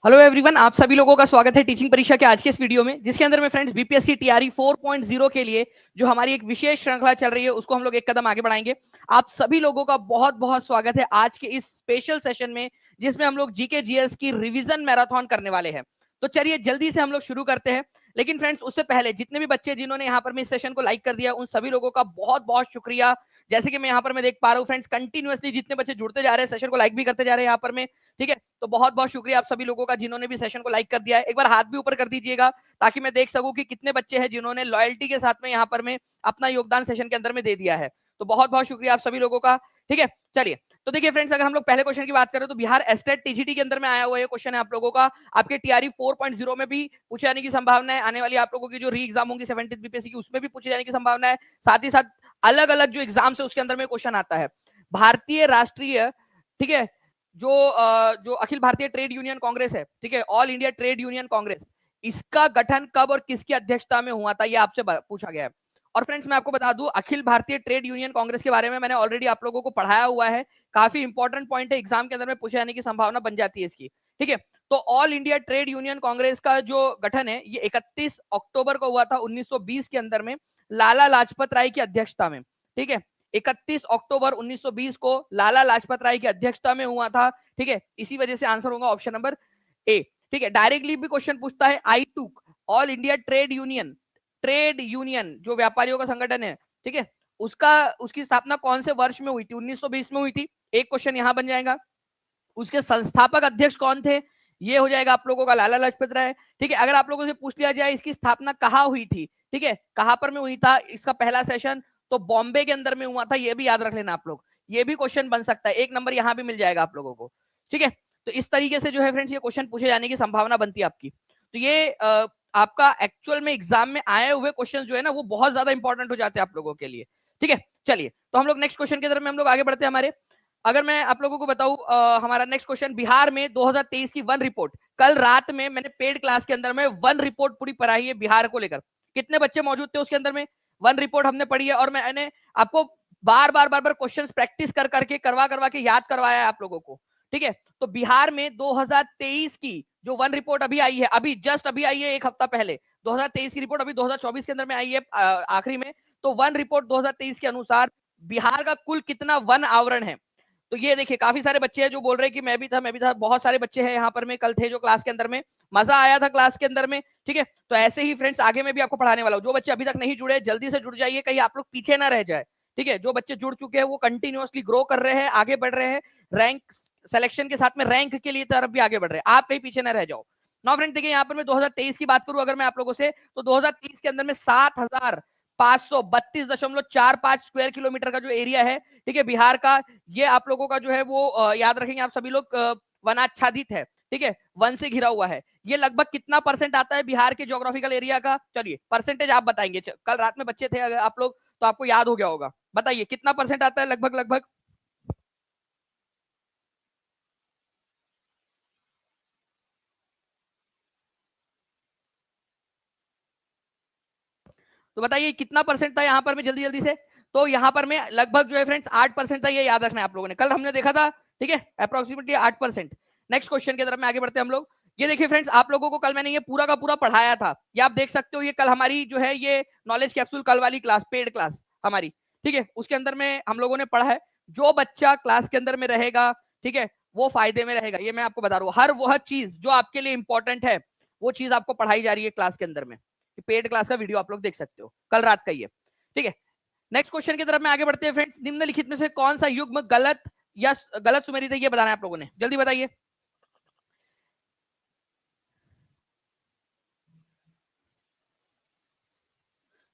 Hello everyone, आप सभी लोगों का स्वागत है टीचिंग परीक्षा के आज के इस वीडियो में, जिसके अंदर में फ्रेंड्स बीपीएससी टीआरई 4.0 के लिए जो हमारी एक विशेष श्रृंखला चल रही है उसको हम लोग एक कदम आगे बढ़ाएंगे। आप सभी लोगों का बहुत बहुत स्वागत है आज के इस स्पेशल सेशन में, जिसमें हम लोग जीके जीएस की रिवीजन मैराथन करने वाले हैं। तो चलिए जल्दी से हम लोग शुरू करते हैं। लेकिन फ्रेंड्स उससे पहले जितने भी बच्चे जिन्होंने यहाँ पर इस सेशन को लाइक कर दिया, उन सभी लोगों का बहुत बहुत शुक्रिया। जैसे कि मैं यहाँ पर मैं देख पा रहा हूँ फ्रेंड्स, कंटिन्यूअसली जितने बच्चे जुड़ते जा रहे हैं, सेशन को लाइक भी करते जा रहे हैं यहाँ पर में। ठीक है, तो बहुत बहुत शुक्रिया आप सभी लोगों का जिन्होंने भी सेशन को लाइक कर दिया है। एक बार हाथ भी ऊपर कर दीजिएगा ताकि मैं देख सकूं कि कितने बच्चे हैं जिन्होंने लॉयल्टी के साथ में यहाँ पर में अपना योगदान सेशन के अंदर में दे दिया है। तो बहुत बहुत शुक्रिया आप सभी लोगों का। ठीक है, चलिए तो देखिए फ्रेंड्स, अगर हम लोग पहले क्वेश्चन की बात करें तो बिहार एस्टेट टीजीटी के अंदर में आया हुआ ये क्वेश्चन है आप लोगों का। आपके टीआरई 4.0 में भी पूछे जाने की संभावना है। आने वाली आप लोगों की जो री एग्जाम होंगी 17th बीपीएससी की, उसमें भी पूछे जाने की संभावना है। साथ ही साथ अलग अलग जो एग्जाम है उसके अंदर में क्वेश्चन आता है। भारतीय राष्ट्रीय, ठीक है, जो अखिल भारतीय ट्रेड यूनियन कांग्रेस है, ठीक है, all India trade union Congress, इसका गठन कब और किसकी अध्यक्षता में हुआ था, ये आपसे पूछा गया है। और फ्रेंड्स मैं आपको बता दूं, अखिल भारतीय ट्रेड यूनियन कांग्रेस के बारे में मैंने ऑलरेडी आप लोगों को पढ़ाया हुआ है। काफी इंपॉर्टेंट पॉइंट है, एग्जाम के अंदर में पूछे जाने की संभावना बन जाती है इसकी। ठीक है, तो all India trade union Congress का जो गठन है ये 31 अक्टूबर को हुआ था 1920 के अंदर में, लाला लाजपत राय की अध्यक्षता में। ठीक है, 31 अक्टूबर 1920 को लाला लाजपत राय की अध्यक्षता में हुआ था। ठीक है, इसी वजह से आंसर होगा ऑप्शन नंबर ए। ठीक है, डायरेक्टली भी क्वेश्चन पूछता है, आई टूक ऑल इंडिया ट्रेड यूनियन जो व्यापारियों का संगठन है, ठीक है, उसकी स्थापना कौन से वर्ष में हुई थी? 1920 में हुई थी। एक क्वेश्चन यहां बन जाएगा। उसके संस्थापक अध्यक्ष कौन थे? ये हो जाएगा आप लोगों का लाला लाजपत राय। ठीक है, अगर आप लोगों से पूछ लिया जाए इसकी स्थापना कहाँ हुई थी, ठीक है, कहां पर में हुई था इसका पहला सेशन, तो बॉम्बे के अंदर में हुआ था। ये भी याद रख लेना आप लोग, ये भी क्वेश्चन बन सकता है। एक नंबर यहां भी मिल जाएगा आप लोगों को। ठीक है, तो इस तरीके से जो है फ्रेंड्स ये क्वेश्चन पूछे जाने की संभावना बनती है आपकी। तो ये आपका एक्चुअल में एग्जाम में आए हुए क्वेश्चन जो है ना वो बहुत ज्यादा इंपॉर्टेंट हो जाते हैं आप लोगों के लिए। ठीक है, चलिए तो हम लोग नेक्स्ट क्वेश्चन की तरफ में हम लोग आगे बढ़ते हैं हमारे। अगर मैं आप लोगों को बताऊं, हमारा नेक्स्ट क्वेश्चन, बिहार में 2023 की वन रिपोर्ट, कल रात में मैंने पेड क्लास के अंदर में वन रिपोर्ट पूरी पढ़ाई है बिहार को लेकर। कितने बच्चे मौजूद थे उसके अंदर में? वन रिपोर्ट हमने पढ़ी है और मैंने आपको बार बार क्वेश्चंस प्रैक्टिस कर करके करवा करवा के याद करवाया है आप लोगों को। ठीक है, तो बिहार में 2023 की जो वन रिपोर्ट अभी आई है, अभी जस्ट अभी आई है एक हफ्ता पहले, 2023 की रिपोर्ट अभी 2024 के अंदर में आई है आखिरी में। तो वन रिपोर्ट 2023 के अनुसार बिहार का कुल कितना वन आवरण है? तो ये देखिए काफी सारे बच्चे हैं जो बोल रहे हैं कि मैं भी था। बहुत सारे बच्चे हैं यहाँ पर में, कल थे जो क्लास के अंदर में, मजा आया था क्लास के अंदर में। ठीक है, तो ऐसे ही फ्रेंड्स आगे में भी आपको पढ़ाने वाला हूँ। जो बच्चे अभी तक नहीं जुड़े जल्दी से जुड़ जाइए, कहीं आप लोग पीछे ना रह जाए। ठीक है, जो बच्चे जुड़ चुके हैं वो कंटिन्यूअसली ग्रो कर रहे हैं, आगे बढ़ रहे हैं, रैंक सिलेक्शन के साथ में रैंक के लिए तरफ भी आगे बढ़ रहे हैं। आप कहीं पीछे ना रह जाओ। नो फ्रेंड, देखिए यहाँ पर मैं 2023 की बात करूं अगर मैं आप लोगों से, तो 2023 के अंदर में 7,532.45 स्क्वायर किलोमीटर का जो एरिया है, ठीक है, बिहार का, ये आप लोगों का जो है वो याद रखेंगे आप सभी लोग, वनाच्छादित है। ठीक है, वन से घिरा हुआ है। ये लगभग कितना परसेंट आता है बिहार के ज्योग्राफिकल एरिया का? चलिए परसेंटेज आप बताएंगे, कल रात में बच्चे थे अगर आप लोग तो आपको याद हो गया होगा। बताइए कितना परसेंट आता है लगभग लगभग? तो बताइए कितना परसेंट था यहाँ पर में, जल्दी जल्दी से। तो यहाँ पर में लगभग जो है फ्रेंड्स 8% था, ये याद रखना है आप लोगों ने, कल हमने देखा था। ठीक है, अप्रोक्सीमेटली 8%। नेक्स्ट क्वेश्चन की तरफ में आगे बढ़ते हैं हम लोग। ये देखिए फ्रेंड्स, आप लोगों को कल मैंने ये पूरा का पूरा पढ़ाया था, ये आप देख सकते हो। ये कल हमारी जो है ये नॉलेज कैप्सूल कल वाली क्लास, पेड क्लास हमारी, ठीक है, उसके अंदर में हम लोगों ने पढ़ा है। जो बच्चा क्लास के अंदर में रहेगा, ठीक है, वो फायदे में रहेगा। ये मैं आपको बता रहा हूँ, हर वह चीज जो आपके लिए इंपॉर्टेंट है वो चीज आपको पढ़ाई जा रही है क्लास के अंदर में। पेड क्लास का वीडियो आप लोग देख सकते हो, कल रात का ही है। ठीक है, नेक्स्ट क्वेश्चन की तरफ में आगे बढ़ते हैं फ्रेंड्स। निम्नलिखित में से कौन सा युग्म गलत या गलत सुमेलित है, ये बताना है आप लोगों ने, जल्दी बताइए।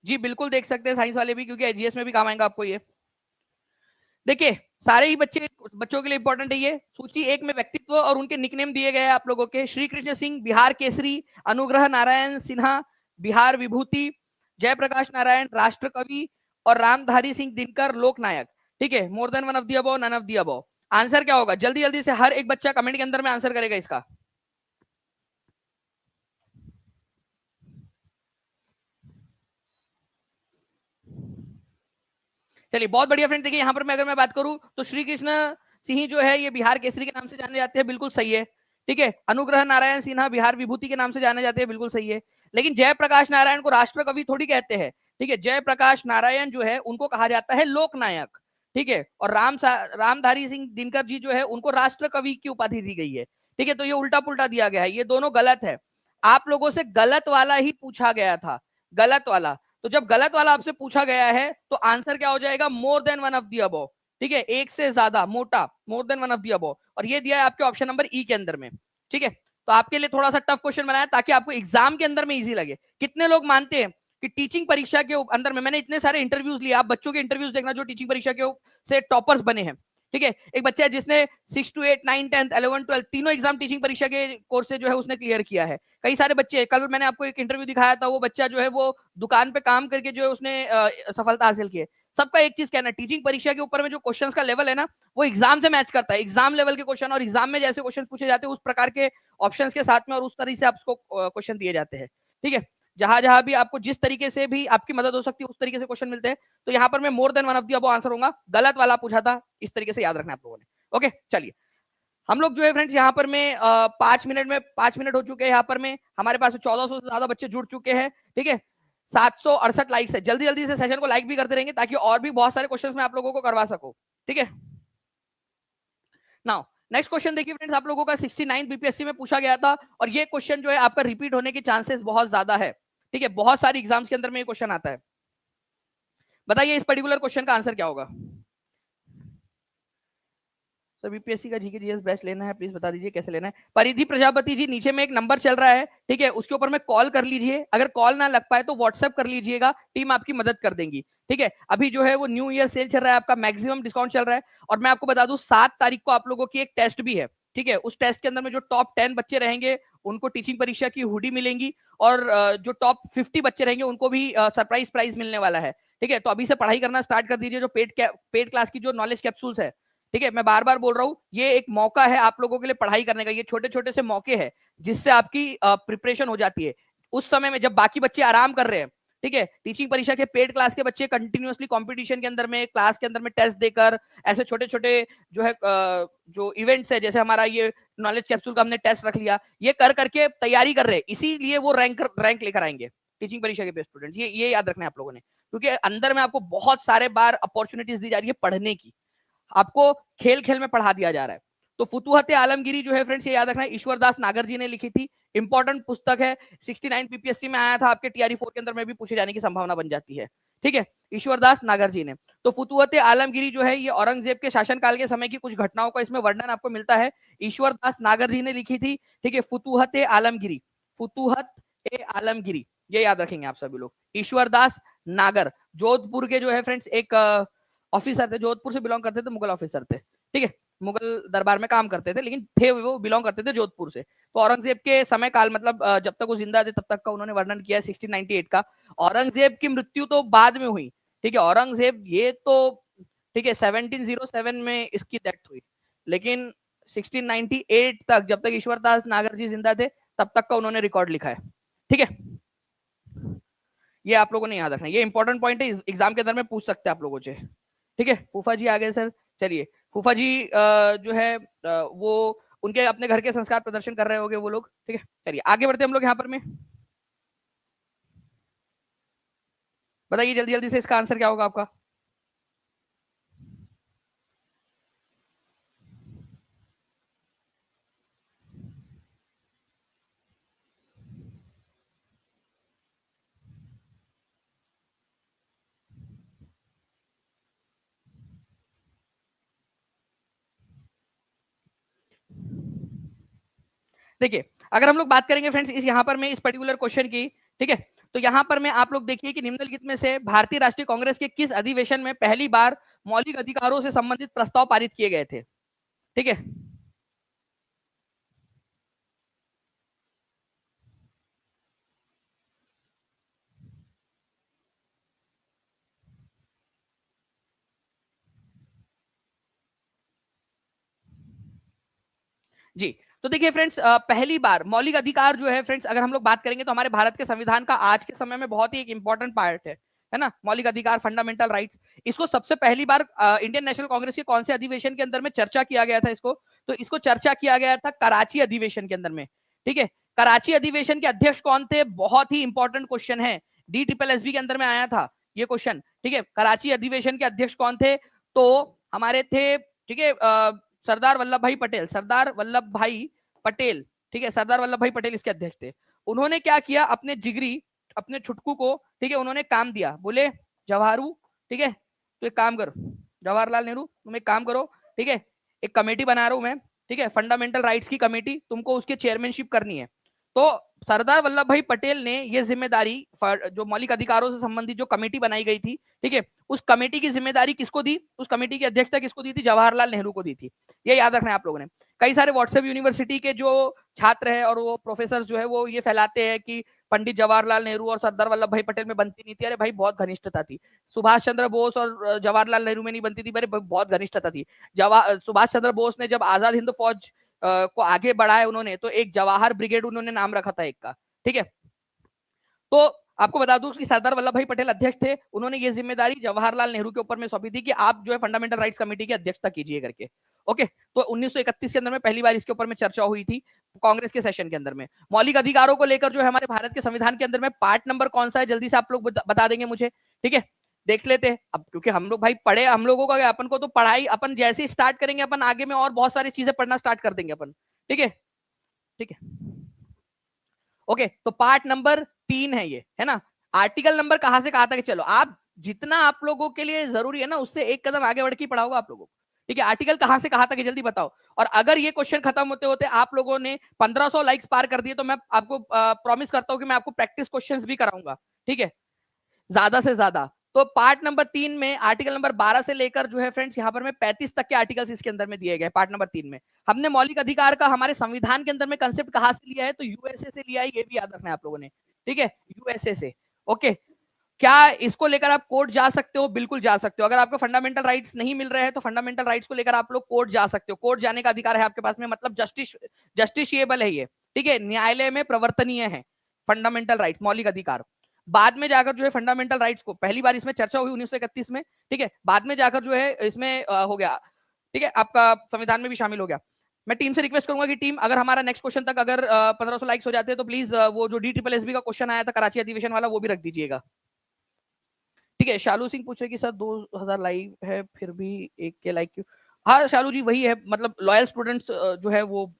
जी बिल्कुल देख सकते हैं साइंस वाले भी, क्योंकि एजीएस में भी काम आएगा आपको ये। देखिए सारे ही बच्चों के लिए इंपॉर्टेंट है ये। सूची एक में व्यक्तित्व और उनके निकनेम दिए गए हैं आप लोगों के। श्री कृष्ण सिंह बिहार केसरी, अनुग्रह नारायण सिन्हा बिहार विभूति, जयप्रकाश नारायण राष्ट्र कवि, और रामधारी सिंह दिनकर लोक नायक। ठीक है, more than one of the above, none of the above. Answer क्या होगा? जल्दी जल्दी से हर एक बच्चा कमेंट के अंदर में आंसर करेगा इसका। चलिए बहुत बढ़िया फ्रेंड। देखिए यहाँ पर मैं अगर मैं बात करूं तो श्री कृष्ण सिंह जो है ये बिहार केसरी के नाम से जाने जाते हैं, बिल्कुल सही है। ठीक है। अनुग्रह नारायण सिन्हा बिहार विभूति के नाम से जाने जाते हैं, बिल्कुल सही है। लेकिन जयप्रकाश नारायण को राष्ट्र कवि थोड़ी कहते हैं। ठीक है, जयप्रकाश नारायण जो है उनको कहा जाता है लोकनायक। ठीक है, और रामधारी सिंह दिनकर जी जो है उनको राष्ट्र कवि की उपाधि दी गई है। ठीक है, तो ये उल्टा पुल्टा दिया गया है, ये दोनों गलत है। आप लोगों से गलत वाला ही पूछा गया था, गलत वाला। तो जब गलत वाला आपसे पूछा गया है तो आंसर क्या हो जाएगा, मोर than one of the above. ठीक है, एक से ज्यादा, मोटा, मोर than one of the above. और ये दिया है आपके ऑप्शन नंबर ई के अंदर में। ठीक है, तो आपके लिए थोड़ा सा टफ क्वेश्चन बनाया ताकि आपको एग्जाम के अंदर में इजी लगे। कितने लोग मानते हैं कि टीचिंग परीक्षा के अंदर में, मैंने इतने सारे इंटरव्यूज लिए, आप बच्चों के इंटरव्यूज देखना जो टीचिंग परीक्षा के से टॉपर्स बने हैं। ठीक है, एक बच्चा है जिसने 6 to 8, 9, 10, 11, 12 तीनों एग्जाम टीचिंग परीक्षा के कोर्स से जो है उसने क्लियर किया है। कई सारे बच्चे, कल मैंने आपको एक इंटरव्यू दिखाया था, वो बच्चा जो है वो दुकान पे काम करके जो है उसने सफलता हासिल की है। सबका एक चीज कहना है, टीचिंग परीक्षा के ऊपर में जो क्वेश्चन का लेवल है ना, वो एग्जाम से मैच करता है। एग्जाम लेवल के क्वेश्चन और एग्जाम में जैसे क्वेश्चन पूछे जाते हैं उस प्रकार के ऑप्शन के साथ में और उस तरीके से आपको क्वेश्चन दिए जाते हैं। ठीक है, जहां जहां भी आपको जिस तरीके से भी आपकी मदद हो सकती है उस तरीके से क्वेश्चन मिलते हैं। तो यहाँ पर मैं मोर than one of the above answer होगा, गलत वाला पूछा था, इस तरीके से याद रखना आप लोगों ने। ओके, चलिए हम लोग जो है फ्रेंड्स यहाँ पर में 5 मिनट हो चुके हैं। यहाँ पर में हमारे पास 1400 से ज्यादा बच्चे जुड़ चुके हैं। ठीक है, 768 लाइक्स है। जल्दी जल्दी से सेशन को लाइक भी करते रहेंगे ताकि और भी बहुत सारे क्वेश्चन मैं आप लोगों को करवा सकूं। ठीक है, नाउ नेक्स्ट क्वेश्चन देखिए फ्रेंड्स, आप लोगों का 69 बीपीएससी में पूछा गया था और ये क्वेश्चन जो है आपका रिपीट होने के चांसेस बहुत ज्यादा है। ठीक है, बहुत सारी एग्जाम्स के अंदर में ये क्वेश्चन आता है। बताइए इस पर्टिकुलर क्वेश्चन का आंसर क्या होगा। सर बीपीएससी का जीके जीएस बेस्ट लेना है, प्लीज बता दीजिए कैसे लेना है। परिधि प्रजापति जी, नीचे में एक नंबर चल रहा है, ठीक है, उसके ऊपर में कॉल कर लीजिए। अगर कॉल ना लग पाए तो व्हाट्सएप कर लीजिएगा, टीम आपकी मदद कर देंगी। ठीक है, अभी जो है वो न्यू ईयर सेल चल रहा है, आपका मैक्सिमम डिस्काउंट चल रहा है। और मैं आपको बता दूं 7 तारीख को आप लोगों की एक टेस्ट भी है। ठीक है, उस टेस्ट के अंदर में जो टॉप 10 बच्चे रहेंगे उनको टीचिंग परीक्षा की हुडी मिलेंगी और जो टॉप 50 बच्चे रहेंगे उनको भी सरप्राइज प्राइज मिलने वाला है। ठीक है, तो अभी से पढ़ाई करना स्टार्ट कर दीजिए। जो पेड क्लास की जो नॉलेज कैप्सूल्स है, ठीक है, मैं बार बार बोल रहा हूँ, ये एक मौका है आप लोगों के लिए पढ़ाई करने का। ये छोटे छोटे से मौके हैं जिससे आपकी प्रिपरेशन हो जाती है उस समय में जब बाकी बच्चे आराम कर रहे हैं। ठीक है, टीचिंग परीक्षा के पेड क्लास के बच्चे कंटिन्यूअसली कंपटीशन के अंदर में, क्लास के अंदर में टेस्ट देकर, ऐसे छोटे छोटे जो है जो इवेंट्स है, जैसे हमारा ये नॉलेज कैप्सूल का हमने टेस्ट रख लिया, ये कर करके तैयारी कर रहे हैं, इसीलिए वो रैंक लेकर आएंगे टीचिंग परीक्षा के स्टूडेंट। ये याद रखना है आप लोगों ने, क्योंकि अंदर में आपको बहुत सारे बार अपॉर्चुनिटीज दी जा रही है पढ़ने की, आपको खेल खेल में पढ़ा दिया जा रहा है। तो फुतुहत आलमगिरी जो है फ्रेंड्स, ये याद रखना है, ईश्वरदास नागर जी ने लिखी थी, इंपॉर्टेंट पुस्तक है। 69 पीपीएससी में आया था, आपके टीआरई 4 के अंदर में भी पूछे जाने की संभावना बन जाती है। ठीक है, ईश्वरदास नागर जी ने। तो फुतुहत आलमगिरी जो है ये औरंगजेब के शासनकाल के समय की कुछ घटनाओं का इसमें वर्णन आपको मिलता है। ईश्वरदास नागर जी ने लिखी थी। ठीक है, फुतुहत आलमगिरी, फुतुहत आलमगिरी, ये याद रखेंगे आप सभी लोग। ईश्वरदास नागर जोधपुर के जो है फ्रेंड्स एक ऑफिसर थे, जोधपुर से बिलोंग करते थे, मुगल ऑफिसर थे। ठीक है, मुगल दरबार में काम करते थे, लेकिन थे वो बिलोंग करते थे जोधपुर से। तो औरंगजेब के समय काल, मतलब जब तक वो जिंदा थे तब तक का उन्होंने वर्णन किया है 1698 का। औरंगजेब की मृत्यु तो बाद में हुई। ठीक है, औरंगजेब ये तो ठीक है 1707 में इसकी डेथ हुई, लेकिन 1698 तक जब तक ईश्वरदास नागर जी जिंदा थे तब तक का उन्होंने रिकॉर्ड लिखा है। ठीक है, ये आप लोगों ने याद रखना, ये इंपॉर्टेंट पॉइंट है, एग्जाम के अंदर में पूछ सकते हैं आप लोगों से। ठीक है, फूफा जी आ गए सर। चलिए फूफा जी जो है वो उनके अपने घर के संस्कार प्रदर्शन कर रहे होंगे वो लोग। ठीक है, चलिए आगे बढ़ते हम लोग यहाँ पर में। बताइए जल्दी जल्दी से इसका आंसर क्या होगा आपका। देखिए अगर हम लोग बात करेंगे फ्रेंड्स इस यहाँ पर मैं इस पर्टिकुलर क्वेश्चन की, ठीक है, तो यहाँ पर मैं आप लोग देखिए कि निम्नलिखित में से भारतीय राष्ट्रीय कांग्रेस के किस अधिवेशन में पहली बार मौलिक अधिकारों से संबंधित प्रस्ताव पारित किए गए थे। ठीक है, जी, तो देखिए फ्रेंड्स पहली बार मौलिक अधिकार जो है फ्रेंड्स, अगर हम लोग बात करेंगे तो हमारे भारत के संविधान का आज के समय में बहुत ही एक इंपॉर्टेंट पार्ट है ना, मौलिक अधिकार, फंडामेंटल राइट्स। इसको सबसे पहली बार इंडियन नेशनल कांग्रेस के कौन से अधिवेशन के अंदर में चर्चा किया गया था इसको, तो इसको चर्चा किया गया था कराची अधिवेशन के अंदर में। ठीक है, कराची अधिवेशन के अध्यक्ष कौन थे, बहुत ही इंपॉर्टेंट क्वेश्चन है, DSSB के अंदर में आया था ये क्वेश्चन। ठीक है, कराची अधिवेशन के अध्यक्ष कौन थे, तो हमारे थे, ठीक है, सरदार वल्लभ भाई पटेल, सरदार वल्लभ भाई पटेल। ठीक है, सरदार वल्लभ भाई पटेल इसके अध्यक्ष थे। उन्होंने क्या किया, अपने जिगरी, अपने छुटकू को, ठीक है, उन्होंने काम दिया, बोले जवाहरू, ठीक है, तो एक काम करो जवाहरलाल नेहरू, तुम एक काम करो, ठीक है, एक कमेटी बना रहा हूं मैं, ठीक है, फंडामेंटल राइट्स की कमेटी, तुमको उसके चेयरमैनशिप करनी है। तो सरदार वल्लभ भाई पटेल ने ये जिम्मेदारी, जो मौलिक अधिकारों से संबंधित जो कमेटी बनाई गई थी, ठीक है, उस कमेटी की जिम्मेदारी किसको दी, उस कमेटी की अध्यक्षता किसको दी थी, जवाहरलाल नेहरू को दी थी। ये याद रखना है आप लोगों ने। कई सारे व्हाट्सएप यूनिवर्सिटी के जो छात्र है और वो प्रोफेसर जो है वो ये फैलाते हैं कि पंडित जवाहरलाल नेहरू और सरदार वल्लभ भाई पटेल में बनती नहीं थी। अरे भाई बहुत घनिष्ठता थी। सुभाष चंद्र बोस और जवाहरलाल नेहरू में नहीं बनती थी, अरे बहुत घनिष्ठता थी। सुभाष चंद्र बोस ने जब आजाद हिंद फौज को आगे बढ़ाया उन्होंने, तो एक जवाहर ब्रिगेड उन्होंने नाम रखा था एक का। ठीक है, तो आपको बता दूं कि सरदार वल्लभ भाई पटेल अध्यक्ष थे, उन्होंने ये जिम्मेदारी जवाहरलाल नेहरू के ऊपर में सौंपी थी कि आप जो है फंडामेंटल राइट्स कमेटी की अध्यक्षता कीजिए करके। ओके, तो 1931 के अंदर में पहली बार इसके ऊपर में चर्चा हुई थी कांग्रेस के सेशन के अंदर में। मौलिक अधिकारों को लेकर जो है हमारे भारत के संविधान के अंदर में पार्ट नंबर कौन सा है, जल्दी से आप लोग बता देंगे मुझे। ठीक है, देख लेते हैं अब, क्योंकि हम लोग भाई पढ़े, हम लोगों का अपन को तो पढ़ाई अपन जैसे ही स्टार्ट करेंगे अपन आगे में और बहुत सारी चीजें पढ़ना स्टार्ट कर देंगे अपन। ठीक है, ठीक है, ओके, तो पार्ट नंबर 3 है ये, है ना। आर्टिकल नंबर कहां से कहां तक, चलो आप जितना आप लोगों के लिए जरूरी है ना उससे एक कदम आगे बढ़ के पढ़ाऊंगा आप लोगों को। ठीक है, आर्टिकल कहां से कहां तक है जल्दी बताओ। और अगर ये क्वेश्चन खत्म होते होते आप लोगों ने 1500 लाइक्स पार कर दिए तो मैं आपको प्रॉमिस करता हूं कि मैं आपको प्रैक्टिस क्वेश्चंस भी कराऊंगा। ठीक है, ज्यादा से ज्यादा। तो पार्ट नंबर 3 में आर्टिकल नंबर 12 से लेकर जो है फ्रेंड्स यहाँ पर में 35 तक के आर्टिकल्स इसके अंदर में दिए गए। पार्ट नंबर 3 में हमने मौलिक अधिकार का हमारे संविधान के अंदर में कंसेप्ट कहां से लिया है, तो यूएसए से लिया है, ये भी याद रखना है आप लोगों ने। ठीक है, यूएसए से। ओके, क्या इसको लेकर आप कोर्ट जा सकते हो, बिल्कुल जा सकते हो। अगर आपको फंडामेंटल राइट्स नहीं मिल रहे हैं तो फंडामेंटल राइट्स को लेकर आप लोग कोर्ट जा सकते हो, कोर्ट जाने का अधिकार है आपके पास में, मतलब जस्टिशिएबल है ये। ठीक है, न्यायालय में प्रवर्तनीय है फंडामेंटल राइट्स, मौलिक अधिकार। बाद में जाकर जो है फंडामेंटल राइट्स को पहली बार इसमें चर्चा हुई 1931 में। ठीक है, बाद में जाकर जो है इसमें हो गया, ठीक है, आपका संविधान में भी शामिल हो गया। मैं टीम से रिक्वेस्ट करूंगा कि टीम अगर हमारा नेक्स्ट क्वेश्चन तक अगर 1500 लाइक्स हो जाते हैं तो प्लीज वो जो DSSB का क्वेश्चन आया था कराची अधिवेशन वाला वो भी रख दीजिएगा। ठीक है, शालू सिंह पूछे कि सर 2000 लाइव है फिर भी एक के लाइक क्यों। हाँ शालू जी, वही है, मतलब लॉयल स्टूडेंट्स जो है वो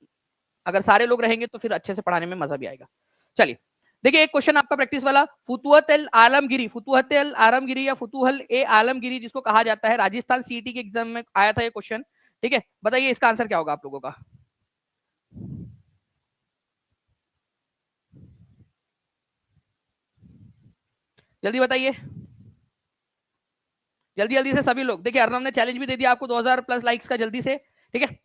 अगर सारे लोग रहेंगे तो फिर अच्छे से पढ़ाने में मजा भी आएगा। चलिए देखिए, एक क्वेश्चन आपका प्रैक्टिस वाला, फुतुहत अल आलमगिरी, फुतुहत अल आलमगिरी या फुतुहल ए आलमगिरी जिसको कहा जाता है, राजस्थान सीईटी के एग्जाम में आया था ये क्वेश्चन। ठीक है, बताइए इसका आंसर क्या होगा आप लोगों का। जल्दी बताइए, जल्दी जल्दी से सभी लोग। देखिए अर्नव ने चैलेंज भी दे दिया आपको 2000 प्लस लाइक्स का, जल्दी से। ठीक है,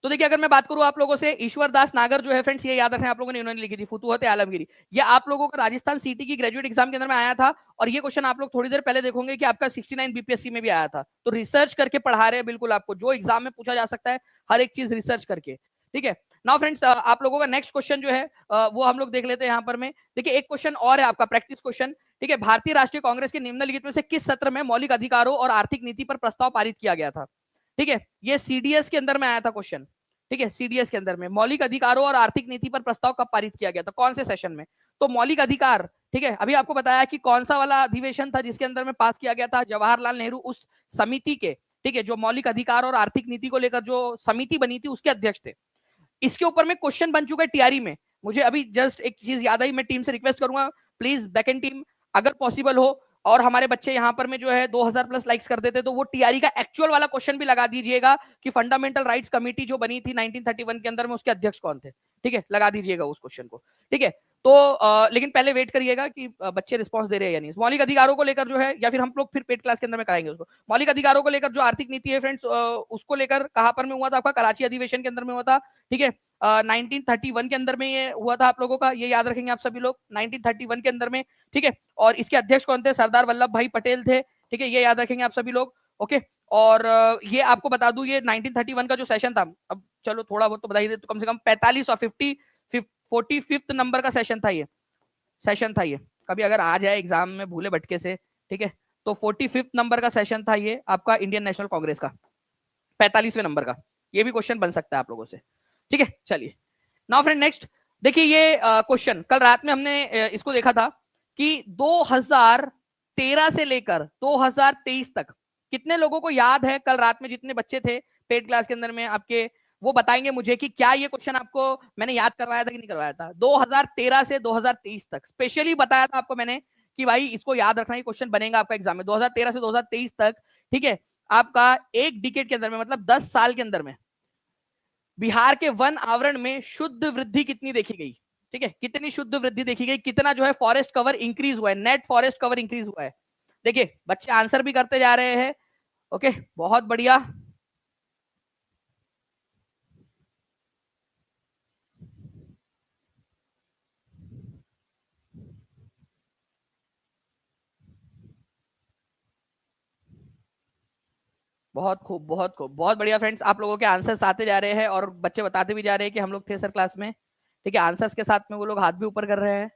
तो देखिए अगर मैं बात करूं आप लोगों से, ईश्वर दास नागर जो है फ्रेंड्स, ये याद रखें आप लोगों ने, इन्होंने लिखी थी फुतुहत आलमगिरी। ये आप लोगों का राजस्थान सीटी की ग्रेजुएट एग्जाम के अंदर में आया था, और ये क्वेश्चन आप लोग थोड़ी देर पहले देखोगे कि आपका 69 बीपीएससी में भी आया था। तो रिसर्च करके पढ़ा रहे हैं बिल्कुल आपको, जो एग्जाम में पूछा जा सकता है हर एक चीज रिसर्च करके। ठीक है, नाउ फ्रेंड्स आप लोगों का नेक्स्ट क्वेश्चन जो है वो हम लोग देख लेते हैं यहाँ पर में। देखिए एक क्वेश्चन और है आपका प्रैक्टिस क्वेश्चन। ठीक है, भारतीय राष्ट्रीय कांग्रेस के निम्नलिखित में से किस सत्र में मौलिक अधिकारों और आर्थिक नीति पर प्रस्ताव पारित किया गया था। ठीक है, ये सीडीएस के अंदर में आया था क्वेश्चन। ठीक है, सीडीएस के अंदर में मौलिक अधिकारों और आर्थिक नीति पर प्रस्ताव कब पारित किया गया था, कौन से सेशन में। तो मौलिक अधिकार, ठीक है, अभी आपको बताया कि कौन सा वाला अधिवेशन था जिसके अंदर में पास किया गया था, जवाहरलाल नेहरू उस समिति के, ठीक है, जो मौलिक अधिकार और आर्थिक नीति को लेकर जो समिति बनी थी उसके अध्यक्ष थे। इसके ऊपर में क्वेश्चन बन चुका है टीआरई में। मुझे अभी जस्ट एक चीज याद आई, मैं टीम से रिक्वेस्ट करूंगा प्लीज बैक एंड टीम, अगर पॉसिबल हो और हमारे बच्चे यहाँ पर में जो है 2000 प्लस लाइक्स कर देते तो वो टीआरई का एक्चुअल वाला क्वेश्चन भी लगा दीजिएगा कि फंडामेंटल राइट्स कमेटी जो बनी थी 1931 के अंदर में उसके अध्यक्ष कौन थे। ठीक है, लगा दीजिएगा उस क्वेश्चन को। ठीक है, तो लेकिन पहले वेट करिएगा कि बच्चे रिस्पांस दे रहे हैं या नहीं। मौलिक अधिकारों को लेकर जो है, या फिर हम लोग फिर पेड क्लास के अंदर में कराएंगे उसको। मौलिक अधिकारों को लेकर जो आर्थिक नीति है फ्रेंड्स, उसको लेकर कहां पर में हुआ था, आपका कराची अधिवेशन के अंदर में हुआ था। ठीक है, 1931 के अंदर में ये हुआ था आप लोगों का, ये याद रखेंगे आप सभी लोग, 1931 के अंदर में। ठीक है, और इसके अध्यक्ष कौन थे, सरदार वल्लभ भाई पटेल थे। ठीक है, ये याद रखेंगे आप सभी लोग। ओके, और ये आपको बता दूं, ये 1931 का जो सेशन था, अब चलो थोड़ा बहुत तो बता ही दे, तो कम से कम 45 और 45th नंबर का सेशन था ये, सेशन था ये। कभी अगर आ जाए एग्जाम में भूले भटके से, ठीक है, तो 45th नंबर का सेशन था ये आपका इंडियन नेशनल कांग्रेस का, 45वें नंबर का। ये भी क्वेश्चन बन सकता है आप लोगों से, ठीक है। चलिए नाउ फ्रेंड नेक्स्ट देखिए, ये क्वेश्चन कल रात में हमने इसको देखा था कि 2013 से लेकर 2023 तक कितने लोगों को याद है, कल रात में जितने बच्चे थे पेड क्लास के अंदर में आपके, वो बताएंगे मुझे कि क्या ये क्वेश्चन आपको मैंने याद करवाया था कि नहीं करवाया था। 2013 से 2023 तक स्पेशली बताया था आपको मैंने कि भाई इसको याद रखना, ये क्वेश्चन बनेगा आपका एग्जाम में 2013 से 2023 तक, ठीक है। आपका एक डिकेड के अंदर में मतलब 10 साल के अंदर में बिहार के वन आवरण में शुद्ध वृद्धि कितनी देखी गई, ठीक है, कितनी शुद्ध वृद्धि देखी गई, कितना जो है फॉरेस्ट कवर इंक्रीज हुआ है, नेट फॉरेस्ट कवर इंक्रीज हुआ है। देखिए बच्चे आंसर भी करते जा रहे हैं, ओके बहुत बढ़िया। बहुत खूब, बहुत खूब, बहुत बढ़िया फ्रेंड्स, आप लोगों के आंसर्स आते जा रहे हैं और बच्चे बताते भी जा रहे हैं कि हम लोग थे सर क्लास में, ठीक है। आंसर्स के साथ में वो लोग हाथ भी ऊपर कर रहे हैं।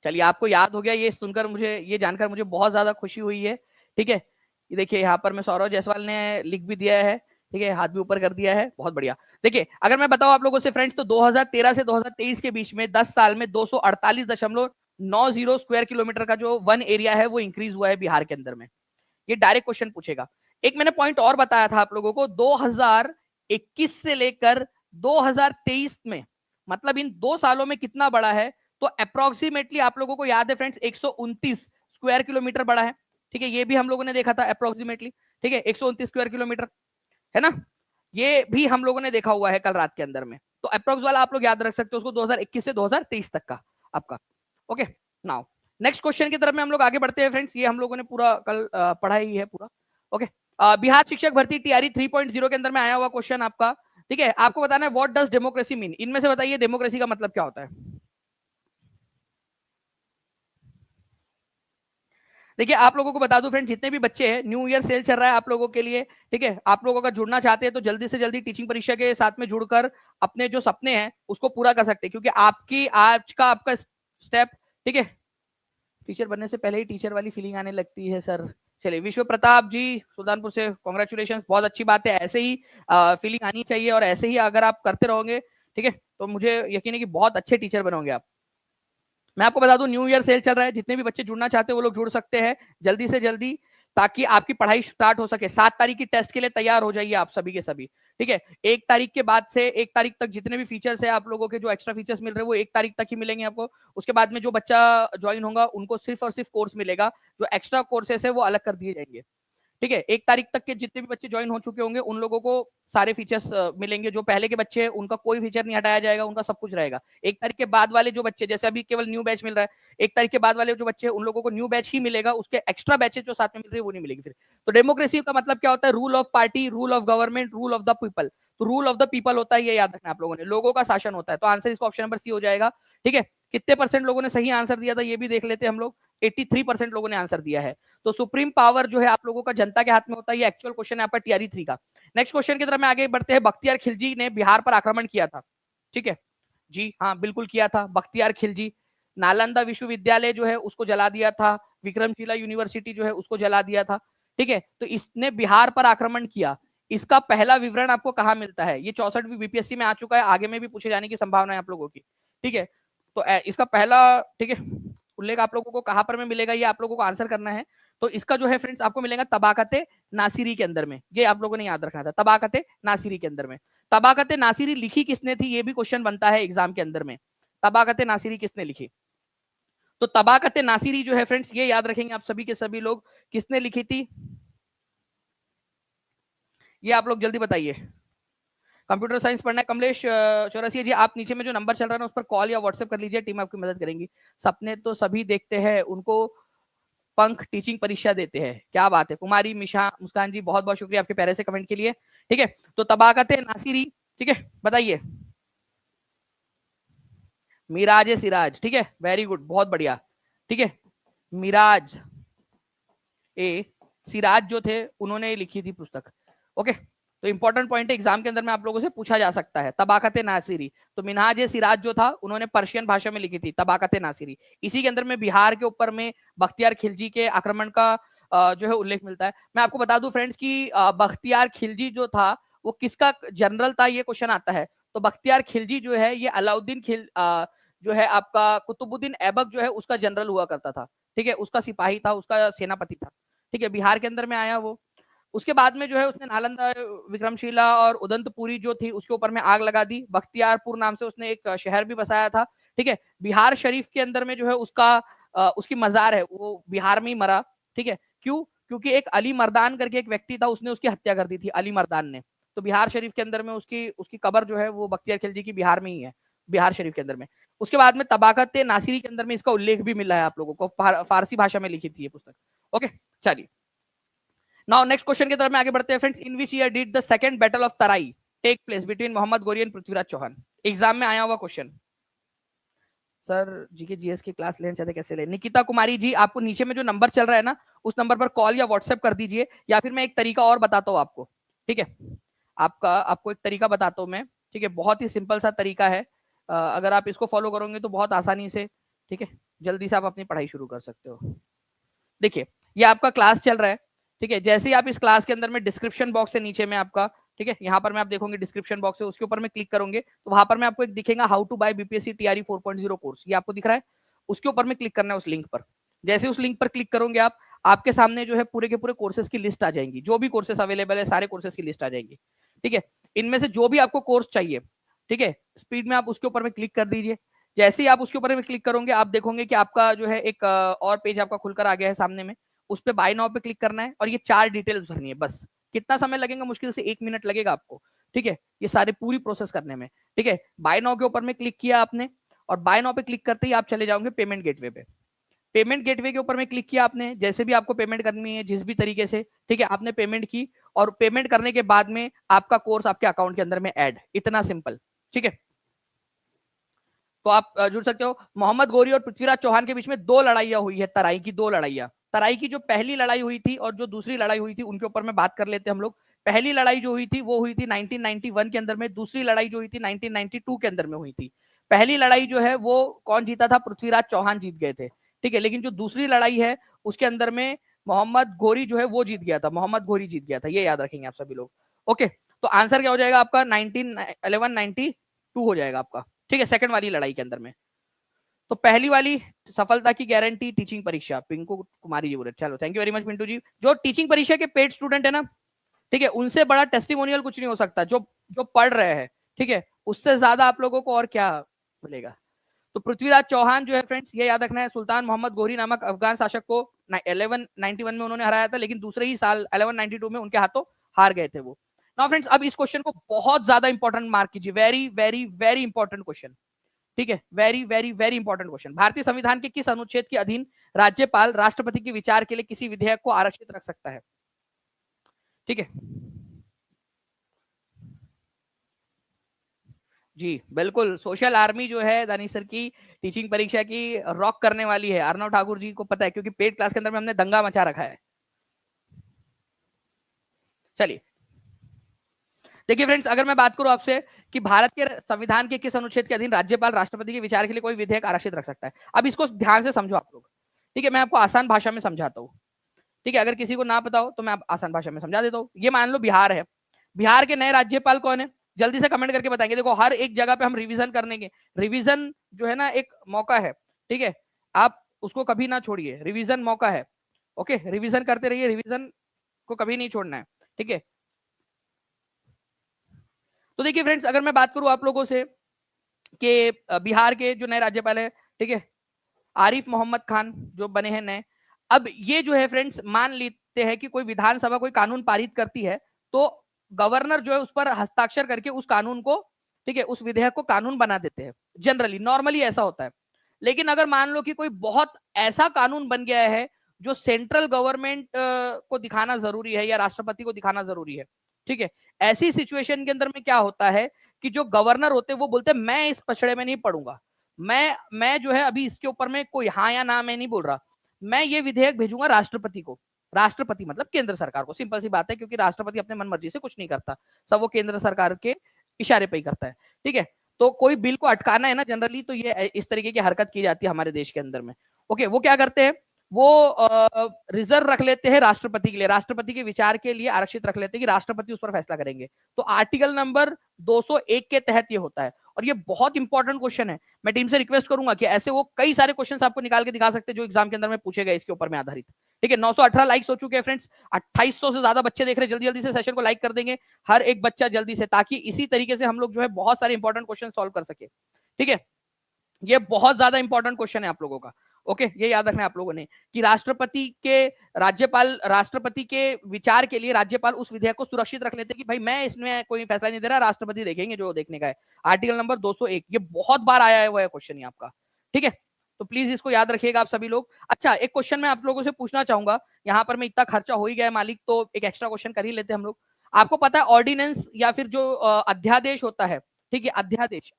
चलिए आपको याद हो गया, ये सुनकर मुझे, ये जानकर मुझे बहुत ज्यादा खुशी हुई है, ठीक है। ये देखिए यहाँ पर मैं सौरभ जायसवाल ने लिख भी दिया है, ठीक है, हाथ भी ऊपर कर दिया है, बहुत बढ़िया। देखिए अगर मैं बताऊं आप लोगों से फ्रेंड्स, तो 2013 से 2023 के बीच में 10 साल में 248.90 स्क्वायर किलोमीटर का जो वन एरिया है वो इंक्रीज हुआ है बिहार के अंदर में। ये डायरेक्ट क्वेश्चन पूछेगा। एक मैंने पॉइंट और बताया था आप लोगों को, 2021 से लेकर 2023 में मतलब इन 2 सालों में कितना बड़ा है, तो अप्रोक्सीमेटली आप लोगों को याद है फ्रेंड्स 129 स्क्वायर किलोमीटर बड़ा है, ठीक है। ये भी हम लोगों ने देखा था अप्रोक्सीमेटली, ठीक है, 129 स्क्वायर किलोमीटर है ना, ये भी हम लोगों ने देखा हुआ है कल रात के अंदर में। तो अप्रोक्स वाला आप लोग याद रख सकते हो उसको, 2021 से 2023 तक का आपका, ओके। नाउ नेक्स्ट क्वेश्चन की तरफ में हम लोग आगे बढ़ते हैं फ्रेंड्स, ये हम लोगों ने पूरा कल पढ़ा ही है पूरा, ओके। बिहार शिक्षक भर्ती टीआरई 3.0 के अंदर में आया हुआ क्वेश्चन आपका, ठीक है। आपको बताना है व्हाट डज डेमोक्रेसी मीन, इनमें से बताइए डेमोक्रेसी का मतलब क्या होता है। देखिए आप लोगों को बता दूं फ्रेंड, जितने भी बच्चे हैं, न्यू ईयर सेल चल रहा है आप लोगों के लिए, ठीक है। आप लोगों का जुड़ना चाहते हैं तो जल्दी से जल्दी टीचिंग परीक्षा के साथ में जुड़कर अपने जो सपने हैं उसको पूरा कर सकते हैं, क्योंकि आपकी आज का आपका स्टेप, ठीक है। टीचर बनने से पहले ही टीचर वाली फीलिंग आने लगती है सर। चलिए विश्व प्रताप जी सुल्तानपुर से कॉन्ग्रेचुलेशन, बहुत अच्छी बात है, ऐसे ही फीलिंग आनी चाहिए और ऐसे ही अगर आप करते रहोगे, ठीक है, तो मुझे यकीन है कि बहुत अच्छे टीचर बनोगे आप। मैं आपको बता दूं न्यू ईयर सेल चल रहा है, जितने भी बच्चे जुड़ना चाहते हैं वो लोग जुड़ सकते हैं जल्दी से जल्दी, ताकि आपकी पढ़ाई स्टार्ट हो सके। 7 तारीख की टेस्ट के लिए तैयार हो जाइए आप सभी के सभी, ठीक है। 1 तारीख के बाद से 1 तारीख तक जितने भी फीचर्स है आप लोगों के, जो एक्स्ट्रा फीचर्स मिल रहे हैं वो 1 तारीख तक ही मिलेंगे आपको। उसके बाद में जो बच्चा ज्वाइन होगा उनको सिर्फ और सिर्फ कोर्स मिलेगा, जो एक्स्ट्रा कोर्सेस है वो अलग कर दिए जाएंगे, ठीक है। 1 तारीख तक के जितने भी बच्चे ज्वाइन हो चुके होंगे उन लोगों को सारे फीचर्स मिलेंगे, जो पहले के बच्चे हैं उनका कोई फीचर नहीं हटाया जाएगा, उनका सब कुछ रहेगा। 1 तारीख के बाद वाले जो बच्चे, जैसे अभी केवल न्यू बैच मिल रहा है, 1 तारीख के बाद वाले जो बच्चे हैं उन लोगों को न्यू बैच ही मिलेगा, उसके एक्स्ट्रा बैचेस जो साथ में मिल रही है वो नहीं मिलेगी फिर। तो डेमोक्रेसी का मतलब क्या होता है, rule of party, rule of government, rule of the people. तो रूल ऑफ द पीपल होता है, ये याद रखना आप लोगों ने, लोगों का शासन होता है। तो आंसर इसका ऑप्शन नंबर सी हो जाएगा, ठीक है। कितने परसेंट लोगों ने सही आंसर दिया था ये भी देख लेते हैं हम लोग, 83% लोगों ने आंसर दिया है। तो सुप्रीम पावर जो है आप लोगों का जनता के हाथ में होता है, ये एक्चुअल क्वेश्चन है आपका टीआरई 3 का। नेक्स्ट क्वेश्चन की तरफ में आगे बढ़ते हैं। बख्तियार खिलजी ने बिहार पर आक्रमण किया था, ठीक है जी, हाँ बिल्कुल किया था बख्तियार खिलजी। नालंदा विश्वविद्यालय जो है उसको जला दिया था, विक्रमशिला यूनिवर्सिटी जो है उसको जला दिया था, ठीक है। तो इसने बिहार पर आक्रमण किया, इसका पहला विवरण आपको कहाँ मिलता है, ये 64वीं बीपीएससी में आ चुका है, आगे में भी पूछे जाने की संभावना है आप लोगों की, ठीक है। तो इसका पहला, ठीक है, उल्लेख आप लोगों को कहां पर में मिलेगा ये आप लोगों को आंसर करना है। तो इसका जो है फ्रेंड्स आपको मिलेगा तबाकते नासिरी के अंदर में, ये आप लोगों ने याद रखना था, तबाकते नासिरी के अंदर में। तबाकते नासिरी लिखी किसने थी, ये भी क्वेश्चन बनता है एग्जाम के अंदर में, तबाकते नासिरी किसने लिखी। तो तबाकते नासिरी जो है फ्रेंड्स ये याद रखेंगे आप सभी के सभी लोग, किसने लिखी थी, ये आप लोग जल्दी बताइए। कंप्यूटर साइंस पढ़ना है कमलेश चौरसिया जी, आप नीचे में जो नंबर चल रहा है ना उस पर कॉल या व्हाट्सएप कर लीजिए, टीम आपकी मदद करेंगी। सपने तो सभी देखते हैं, उनको पंख टीचिंग परीक्षा देते हैं, क्या बात है। कुमारी मिशा मुस्कान जी बहुत बहुत शुक्रिया आपके प्यारे से कमेंट के लिए, ठीक है। तो तबाकत नासिरी, ठीक है, बताइए। मिराज सिराज, ठीक है, वेरी गुड, बहुत बढ़िया, ठीक है। मिराज ए सिराज जो थे उन्होंने लिखी थी पुस्तक, ओके। तो इंपॉर्टेंट पॉइंट है, एग्जाम के अंदर में आप लोगों से पूछा जा सकता है, तबाकत नासिरी। तो मिनहाज सिराज जो था उन्होंने पर्शियन भाषा में लिखी थी तबाकत नासिरी। इसी के अंदर में बिहार के ऊपर में बख्तियार खिलजी के आक्रमण का जो है उल्लेख मिलता है। मैं आपको बता दूं फ्रेंड्स कि बख्तियार खिलजी जो था वो किसका जनरल था, ये क्वेश्चन आता है। तो बख्तियार खिलजी जो है ये अलाउद्दीन जो है आपका कुतुबुद्दीन ऐबक जो है उसका जनरल हुआ करता था। ठीक है, उसका सिपाही था, उसका सेनापति था। ठीक है, बिहार के अंदर में आया वो। उसके बाद में जो है उसने नालंदा, विक्रमशिला और उदंतपुरी जो थी उसके ऊपर में आग लगा दी। बख्तियारपुर नाम से उसने एक शहर भी बसाया था। ठीक है, बिहार शरीफ के अंदर में जो है उसकी मजार है, वो बिहार में ही मरा। ठीक है, क्यों? क्योंकि एक अली मर्दान करके एक व्यक्ति था, उसने उसकी हत्या कर दी थी, अली मर्दान ने। तो बिहार शरीफ के अंदर में उसकी उसकी कब्र जो है वो बख्तियार खिलजी की बिहार में ही है, बिहार शरीफ के अंदर में। उसके बाद में तबाकत नासिरी के अंदर में इसका उल्लेख भी मिला है आप लोगों को, फारसी भाषा में लिखी थी ये पुस्तक। ओके, चलिए नाउ नेक्स्ट क्वेश्चन की तरफ में आगे बढ़ते हैं friends. In which year did the second battle of Tarai take place between Mohammad Ghori and Prithviraj Chauhan? Exam में आया हुआ क्वेश्चन। सर जीके जीएस की क्लास लेना चाहते कैसे ले? निकिता कुमारी जी, आपको नीचे में जो नंबर चल रहा है ना, उस नंबर पर कॉल या व्हाट्सएप कर दीजिए, या फिर मैं एक तरीका और बताता हूँ आपको। ठीक है, आपको एक तरीका बताता हूँ मैं। ठीक है, बहुत ही सिंपल सा तरीका है। अगर आप इसको फॉलो करोगे तो बहुत आसानी से, ठीक है, जल्दी से आप अपनी पढ़ाई शुरू कर सकते हो। देखिए, ये आपका क्लास चल रहा है। ठीक है, जैसे ही आप इस क्लास के अंदर में डिस्क्रिप्शन बॉक्स से नीचे में आपका, ठीक है, यहाँ पर मैं आप देखोगे डिस्क्रिप्शन बॉक्स है, उसके ऊपर में क्लिक करोगे तो वहां पर मैं आपको एक दिखेगा how to buy BPSC TRE 4.0 course, ये आपको दिख रहा है। उसके ऊपर में क्लिक करना है उस लिंक पर। जैसे उस लिंक पर क्लिक करोगे आप, आपके सामने जो है पूरे के पूरे कोर्सेज की लिस्ट आ जाएंगी, जो भी कोर्सेज अवेलेबल है सारे कोर्सेज की लिस्ट आ जाएंगी। ठीक है, इनमें से जो भी आपको कोर्स चाहिए, ठीक है, स्पीड में आप उसके ऊपर में क्लिक कर दीजिए। जैसे ही आप उसके ऊपर में क्लिक करोगे आप देखोगे कि आपका जो है एक और पेज आपका खुलकर आ गया है सामने में। उस पर बाय नाउ पे क्लिक करना है और ये 4 डिटेल्स भरनी है बस। कितना समय लगेगा? मुश्किल से 1 मिनट लगेगा आपको। ठीक है, ये सारे पूरी प्रोसेस करने में। ठीक है, बाय नाउ के ऊपर में क्लिक किया आपने, और बाय नाउ पे क्लिक करते ही आप चले जाओगे पेमेंट गेटवे पे। पेमेंट गेटवे के ऊपर में क्लिक किया आपने, जैसे भी आपको पेमेंट करनी है जिस भी तरीके से, ठीक है, आपने पेमेंट की, और पेमेंट करने के बाद में आपका कोर्स आपके अकाउंट के अंदर में ऐड, इतना सिंपल। ठीक है, तो आप जुड़ सकते हो। मोहम्मद गौरी और पृथ्वीराज चौहान के बीच में 2 लड़ाइयां हुई है, तराई की 2 लड़ाइयां। तराई की जो पहली लड़ाई हुई थी और जो दूसरी लड़ाई हुई थी उनके ऊपर में बात कर लेते हैं हम लोग। पहली लड़ाई जो हुई थी वो हुई थी 1991 के अंदर में, दूसरी लड़ाई जो हुई थी 1992 के अंदर में हुई थी। पहली लड़ाई जो है वो कौन जीता था? पृथ्वीराज चौहान जीत गए थे। ठीक है, लेकिन जो दूसरी लड़ाई है उसके अंदर में मोहम्मद गौरी जो है वो जीत गया था, मोहम्मद गौरी जीत गया था, ये याद रखेंगे आप सभी लोग। ओके, तो आंसर क्या हो जाएगा आपका? 1992 हो जाएगा आपका। ठीक है, सेकंड वाली लड़ाई के अंदर में। तो पहली वाली सफलता की गारंटी टीचिंग परीक्षा, पिंकू कुमारी जी बोले। चलो thank you very much Pintu ji. जो टीचिंग परीक्षा के पेड स्टूडेंट है ना, ठीक है, उनसे बड़ा टेस्टिमोनियल कुछ नहीं हो सकता। जो जो पढ़ रहे हैं, ठीक है, उससे ज्यादा आप लोगों को और क्या मिलेगा। तो पृथ्वीराज चौहान जो है फ्रेंड्स, ये याद रखना है, सुल्तान मोहम्मद गोरी नामक अफगान शासक को 1191 में उन्होंने हराया था, लेकिन दूसरे ही साल 1192 में उनके हाथों हार गए थे वो। नाउ फ्रेंड्स, अब इस क्वेश्चन को बहुत ज्यादा इंपॉर्टेंट मार्क कीजिए, very very very important question. ठीक है, very very very important question. भारतीय संविधान के किस अनुच्छेद के अधीन राज्यपाल राष्ट्रपति के विचार के लिए किसी विधेयक को आरक्षित रख सकता है? ठीक है जी, बिल्कुल। सोशल आर्मी जो है दानिश सर की टीचिंग परीक्षा की रॉक करने वाली है, अर्नव ठाकुर जी को पता है, क्योंकि पेड क्लास के अंदर में हमने दंगा मचा रखा है। चलिए देखिए फ्रेंड्स, अगर मैं बात करूं आपसे कि भारत के संविधान के किस अनुच्छेद के अधीन राज्यपाल राष्ट्रपति के विचार के लिए कोई विधेयक आरक्षित रख सकता है, अब इसको ध्यान से समझो आप लोग। ठीक है, मैं आपको आसान भाषा में समझाता हूँ। ठीक है, अगर किसी को ना पता हो तो मैं आसान भाषा में समझा देता हूँ। ये मान लो बिहार है, बिहार के नए राज्यपाल कौन है? जल्दी से कमेंट करके बताएंगे। देखो, हर एक जगह पे हम रिवीजन करने के, रिवीजन जो है ना एक मौका है। ठीक है, आप उसको कभी ना छोड़िए, रिवीजन मौका है। ओके, रिवीजन करते रहिए, रिवीजन को कभी नहीं छोड़ना है। ठीक है, तो देखिए फ्रेंड्स, अगर मैं बात करूं आप लोगों से कि बिहार के जो नए राज्यपाल है, ठीक है, आरिफ मोहम्मद खान जो बने हैं नए। अब ये जो है फ्रेंड्स, मान लेते हैं कि कोई विधानसभा कोई कानून पारित करती है, तो गवर्नर जो है उस पर हस्ताक्षर करके उस कानून को, ठीक है, उस विधेयक को कानून बना देते हैं। जनरली नॉर्मली ऐसा होता है। लेकिन अगर मान लो कि कोई बहुत ऐसा कानून बन गया है जो सेंट्रल गवर्नमेंट को दिखाना जरूरी है या राष्ट्रपति को दिखाना जरूरी है, ठीक है, ऐसी सिचुएशन के अंदर में क्या होता है कि जो गवर्नर होते हैं वो बोलते हैं मैं इस पछड़े में नहीं पढ़ूंगा, मैं जो है अभी इसके ऊपर में कोई हाँ या ना मैं नहीं बोल रहा, मैं ये विधेयक भेजूंगा राष्ट्रपति को। राष्ट्रपति मतलब केंद्र सरकार को, सिंपल सी बात है, क्योंकि राष्ट्रपति अपने मन मर्जी से कुछ नहीं करता, सब वो केंद्र सरकार के इशारे पे ही करता है। ठीक है, तो कोई बिल को अटकाना है ना जनरली, तो ये इस तरीके की हरकत की जाती है हमारे देश के अंदर में। ओके, वो क्या करते हैं, वो रिजर्व रख लेते हैं राष्ट्रपति के लिए, राष्ट्रपति के विचार के लिए आरक्षित रख लेते हैं कि राष्ट्रपति उस पर फैसला करेंगे। तो आर्टिकल नंबर 201 के तहत ये होता है और ये बहुत इंपॉर्टेंट क्वेश्चन है। मैं टीम से रिक्वेस्ट करूंगा कि ऐसे वो कई सारे क्वेश्चंस आपको निकाल के दिखा सकते हैं जो एग्जाम के अंदर में पूछे गए इसके ऊपर में आधारित। ठीक है, 918 लाइक्स हो चुके हैं फ्रेंड्स, 2800 से ज्यादा बच्चे देख रहे हैं। जल्दी जल्दी से सेशन को लाइक कर देंगे हर एक बच्चा जल्दी से, ताकि इसी तरीके से हम लोग जो है बहुत सारे इंपॉर्टेंट क्वेश्चन सॉल्व कर सके। ठीक है, ये बहुत ज्यादा इंपॉर्टेंट क्वेश्चन है आप लोगों का। ओके, ये याद रखना है आप लोगों ने कि राष्ट्रपति के विचार के लिए राज्यपाल उस विधेयक को सुरक्षित रख लेते हैं कि भाई मैं इसमें कोई फैसला नहीं दे रहा, राष्ट्रपति देखेंगे जो देखने का है। आर्टिकल नंबर 201, ये बहुत बार आया हुआ है क्वेश्चन ये आपका। ठीक है, तो प्लीज इसको याद रखिएगा आप सभी लोग। अच्छा, एक क्वेश्चन मैं आप लोगों से पूछना चाहूंगा, यहाँ पर मैं इतना खर्चा हो ही गया है मालिक, तो एक एक्स्ट्रा क्वेश्चन कर ही लेते हैं हम लोग। आपको पता है ऑर्डिनेंस या फिर जो अध्यादेश होता है, ठीक है,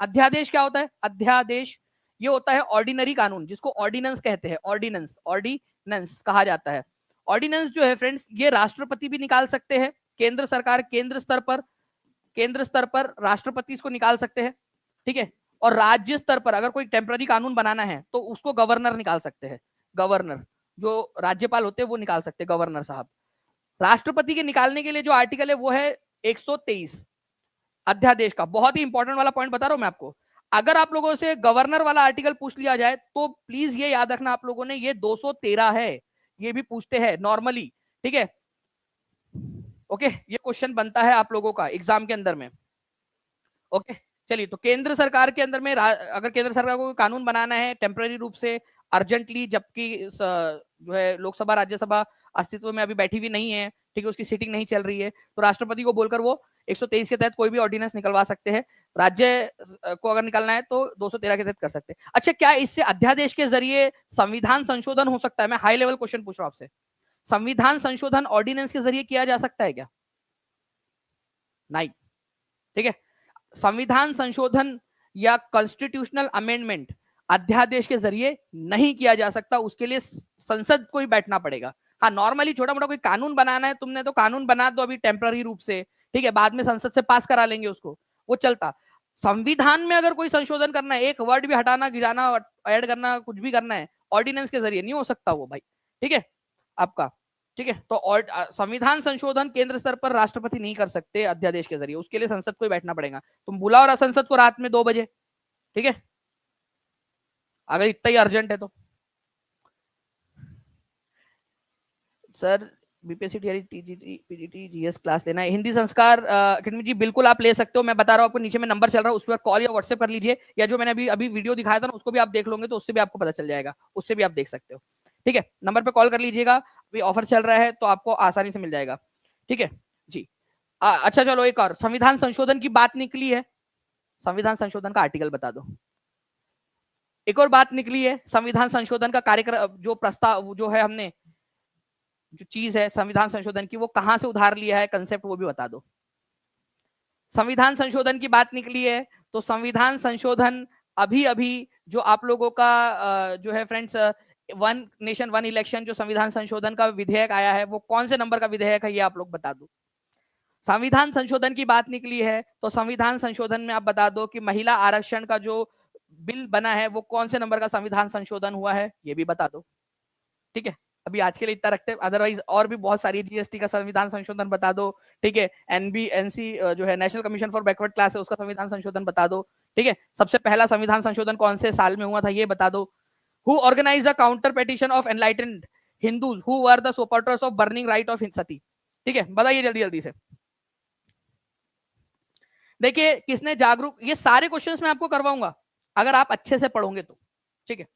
अध्यादेश क्या होता है? अध्यादेश ये होता है ऑर्डिनरी कानून, जिसको ऑर्डिनेंस कहते हैं। ऑर्डिनेंस कहा जाता है। ऑर्डिनेंस जो है फ्रेंड्स, ये राष्ट्रपति भी निकाल सकते हैं, केंद्र सरकार केंद्र स्तर पर राष्ट्रपति इसको निकाल सकते हैं। ठीक है, और राज्य स्तर पर अगर कोई टेम्पररी कानून बनाना है तो उसको गवर्नर निकाल सकते हैं। गवर्नर, जो राज्यपाल होते हैं वो निकाल सकते हैं, गवर्नर साहब। राष्ट्रपति के निकालने के लिए जो आर्टिकल है वो है 123 अध्यादेश का। बहुत ही इंपॉर्टेंट वाला पॉइंट बता रहा हूं मैं आपको। अगर आप लोगों से गवर्नर वाला आर्टिकल पूछ लिया जाए तो प्लीज ये याद रखना आप लोगों ने, ये 213 है, ये भी पूछते हैं नॉर्मली। ठीक है, ओके, ये क्वेश्चन बनता है आप लोगों का एग्जाम के अंदर में। ओके, चलिए, तो केंद्र सरकार के अंदर में अगर केंद्र सरकार को कानून बनाना है टेम्पररी रूप से अर्जेंटली, जबकि जो है लोकसभा राज्यसभा अस्तित्व में अभी बैठी हुई नहीं है, ठीक है, उसकी सीटिंग नहीं चल रही है, तो राष्ट्रपति को बोलकर वो 123 के तहत कोई भी ऑर्डिनेंस निकलवा सकते हैं। राज्य को अगर निकालना है तो 213 के तहत कर सकते हैं। अच्छा, क्या इससे अध्यादेश के जरिए संविधान संशोधन हो सकता है? मैं हाई लेवल क्वेश्चन पूछ रहा हूं आपसे, संविधान संशोधन ऑर्डिनेंस के जरिए किया जा सकता है क्या? नहीं। ठीक है, संविधान संशोधन या कॉन्स्टिट्यूशनल अमेंडमेंट अध्यादेश के जरिए नहीं किया जा सकता, उसके लिए संसद को ही बैठना पड़ेगा। हाँ, नॉर्मली छोटा मोटा कोई कानून बनाना है तुमने तो कानून बना दो अभी टेम्पररी रूप से, ठीक है, बाद में संसद से पास करा लेंगे उसको, वो चलता। संविधान में अगर कोई संशोधन करना है, एक वर्ड भी हटाना गिराना ऐड करना कुछ भी करना है, ऑर्डिनेंस के जरिए नहीं हो सकता वो भाई। ठीक है आपका, ठीक है, तो संविधान संशोधन केंद्र स्तर पर राष्ट्रपति नहीं कर सकते अध्यादेश के जरिए, उसके लिए संसद को ही बैठना पड़ेगा। तुम बुलाओ संसद को रात में 2 बजे, ठीक है, अगर इतना ही अर्जेंट है तो। Sir BPSC TRE TGT PGT GS class लेना है, हिंदी संस्कार अकेडमी जी, बिल्कुल आप ले सकते हो। मैं बता रहा हूँ आपको, नीचे में नंबर चल रहा है, उस पर कॉल या व्हाट्सएप कर लीजिए, या जो मैंने अभी अभी वीडियो दिखाया था ना उसको भी आप देख लोगे तो उससे भी आपको पता चल जाएगा, उससे भी आप देख सकते हो। ठीक है, नंबर पे कॉल कर लीजिएगा, अभी ऑफर चल रहा है तो आपको आसानी से मिल जाएगा। ठीक है जी। अच्छा चलो, एक और संविधान संशोधन की बात निकली है, संविधान संशोधन का आर्टिकल बता दो। एक और बात निकली है, संविधान संशोधन का कार्यक्रम जो प्रस्ताव जो है, हमने जो चीज है संविधान संशोधन की, वो कहां से उधार लिया है कंसेप्ट, वो भी बता दो। संविधान संशोधन की बात निकली है तो संविधान संशोधन अभी अभी जो आप लोगों का जो है friends, one nation one election जो संविधान संशोधन का विधेयक आया है, वो कौन से नंबर का विधेयक है ये आप लोग बता दो। संविधान संशोधन की बात निकली है तो संविधान संशोधन में आप बता दो कि महिला आरक्षण का जो बिल बना है वो कौन से नंबर का संविधान संशोधन हुआ है, ये भी बता दो। ठीक है, अभी आज के लिए इतना रखते हैं, अदरवाइज और भी बहुत सारी, जीएसटी का संविधान संशोधन बता दो। ठीक है, एनबीएनसी जो है national commission for backward class है, उसका संविधान संशोधन बता दो। ठीक है, सबसे पहला संविधान संशोधन कौन से साल में हुआ था ये बता दो। Who organise the counter petition of enlightened Hindus who were the supporters of burning rite of sati. ठीक है, बताइए जल्दी जल्दी से। देखिए किसने जागरूक, ये सारे क्वेश्चंस मैं आपको करवाऊंगा अगर आप अच्छे से पढ़ोगे तो। ठीक है,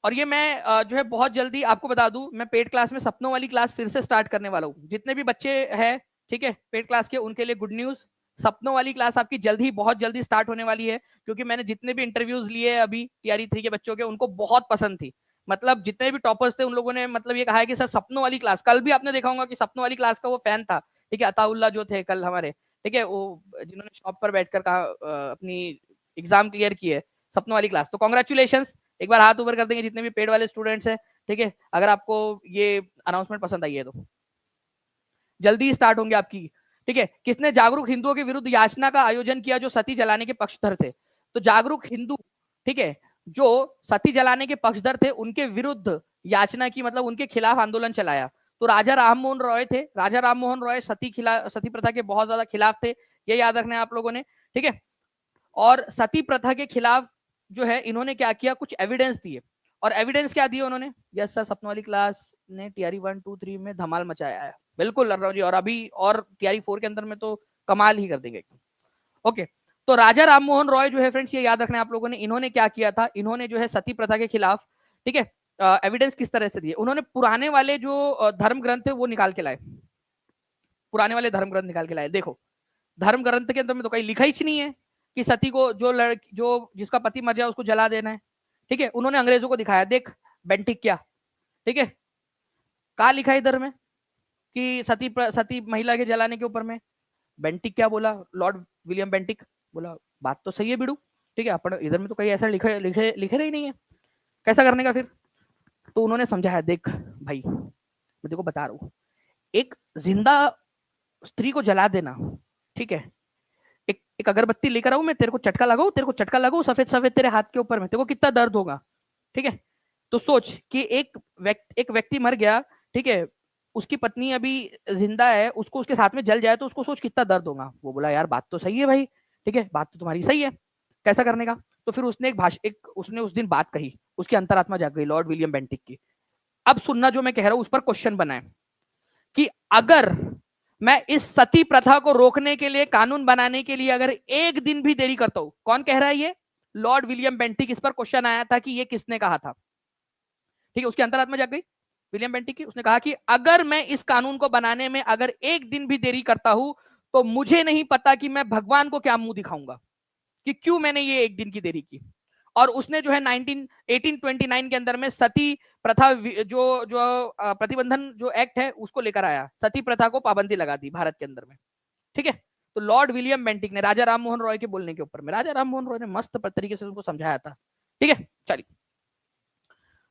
और ये मैं जो है बहुत जल्दी आपको बता दूं, मैं पेड क्लास में सपनों वाली क्लास फिर से स्टार्ट करने वाला हूं। जितने भी बच्चे हैं, ठीक है, पेड क्लास के, उनके लिए गुड न्यूज, सपनों वाली क्लास आपकी जल्द ही बहुत जल्दी स्टार्ट होने वाली है। क्योंकि मैंने जितने भी इंटरव्यूज लिए अभी टीआरई 3 के बच्चों के, उनको बहुत पसंद थी। मतलब जितने भी टॉपर्स थे उन लोगों ने मतलब ये कहा है कि सर सपनों वाली क्लास, कल भी आपने देखा होगा कि सपनों वाली क्लास का वो फैन था। ठीक है, अताउल्ला जो थे कल हमारे, ठीक है, वो जिन्होंने शॉप पर बैठकर कहा अपनी एग्जाम क्लियर की है, सपनों वाली क्लास, तो कॉन्ग्रेचुलेशन। एक बार हाथ ऊपर कर देंगे जितने भी पेड वाले स्टूडेंट्स हैं। ठीक है, अगर आपको ये अनाउंसमेंट पसंद आई है तो जल्दी स्टार्ट होंगे आपकी। ठीक है, किसने जागरूक हिंदुओं के विरुद्ध याचना का आयोजन किया जो सती जलाने के पक्षधर थे? तो जागरूक हिंदू, ठीक है, जो सती जलाने के पक्षधर थे उनके विरुद्ध याचना की, मतलब उनके खिलाफ आंदोलन चलाया। तो राजा राममोहन रॉय थे। राजा राममोहन रॉय सती प्रथा के बहुत ज्यादा खिलाफ थे, ये याद रखना है आप लोगों ने, ठीक है। और सती प्रथा के खिलाफ जो है इन्होंने क्या किया, कुछ एविडेंस दिए। और एविडेंस क्या दिए उन्होंने? यस सर, सपना वाली क्लास ने टीआरई 1 2 3 में धमाल मचाया है, बिल्कुल लड़ रहा हूँ जी। और अभी और टीआरई 4 के अंदर में तो कमाल ही कर देंगे। ओके, तो राजा राममोहन रॉय जो है फ्रेंड्स, ये याद रखना है आप लोगों ने, इन्होंने क्या किया था, इन्होंने जो है सती प्रथा के खिलाफ, ठीक है, एविडेंस किस तरह से दिए, उन्होंने पुराने वाले जो धर्म ग्रंथ थे वो निकाल के लाए। पुराने वाले धर्म ग्रंथ निकाल के लाए। देखो, धर्म ग्रंथ के अंदर में तो कहीं लिखा ही नहीं है कि सती को जो जिसका पति मर जाए उसको जला देना है, ठीक है। उन्होंने अंग्रेजों को दिखाया, देख बेंटिक क्या, ठीक है, कहा लिखा है इधर में कि सती महिला के जलाने के ऊपर में? बेंटिक क्या बोला, लॉर्ड विलियम बेंटिक बोला बात तो सही है बिड़ू, ठीक है, अपन इधर में तो कहीं ऐसा लिखे लिखे लिखे रही नहीं है, कैसा करने का फिर? तो उन्होंने समझाया, देख भाई मैं देखो बता रहा हूं, एक जिंदा स्त्री को जला देना, ठीक है, एक अगरबत्ती लेकर आऊं मैं, तेरे को चटका लगाऊ, तेरे को चटका लगाऊ सफेद सफेद तेरे हाथ के ऊपर में, तेरे को कितना दर्द होगा, ठीक है। तो सोच कि एक व्यक्ति मर गया, ठीक है, उसकी पत्नी अभी जिंदा है, उसको उसके साथ में जल जाए तो उसको सोच कितना दर्द होगा। वो बोला यार बात तो सही है भाई, ठीक है, बात तो तुम्हारी सही है, कैसा करने का? तो फिर उसने उसने उस दिन बात कही, उसकी अंतरात्मा जाग गई, लॉर्ड विलियम बेंटिक की। अब सुनना जो मैं कह रहा हूं उस पर क्वेश्चन बना है कि अगर मैं इस सती प्रथा को रोकने के लिए, कानून बनाने के लिए अगर एक दिन भी देरी करता हूं, कौन कह रहा है ये? Lord William Bentinck. इस पर क्वेश्चन आया था कि ये किसने कहा था, ठीक है, उसकी अंतरात्मा जाग गई विलियम बेंटिक की। उसने कहा कि अगर मैं इस कानून को बनाने में अगर एक दिन भी देरी करता हूं तो मुझे नहीं पता कि मैं भगवान को क्या मुंह दिखाऊंगा कि क्यों मैंने ये एक दिन की देरी की। और उसने जो है 1829 के अंदर में सती प्रथा जो जो प्रतिबंधन जो एक्ट है उसको लेकर आया, सती प्रथा को पाबंदी लगा दी भारत के अंदर में, ठीक है। तो लॉर्ड विलियम बेंटिक ने राजा राममोहन रॉय के बोलने के ऊपर में, राजा राममोहन रॉय ने मस्त तरीके से उनको समझाया था, ठीक है। चलिए,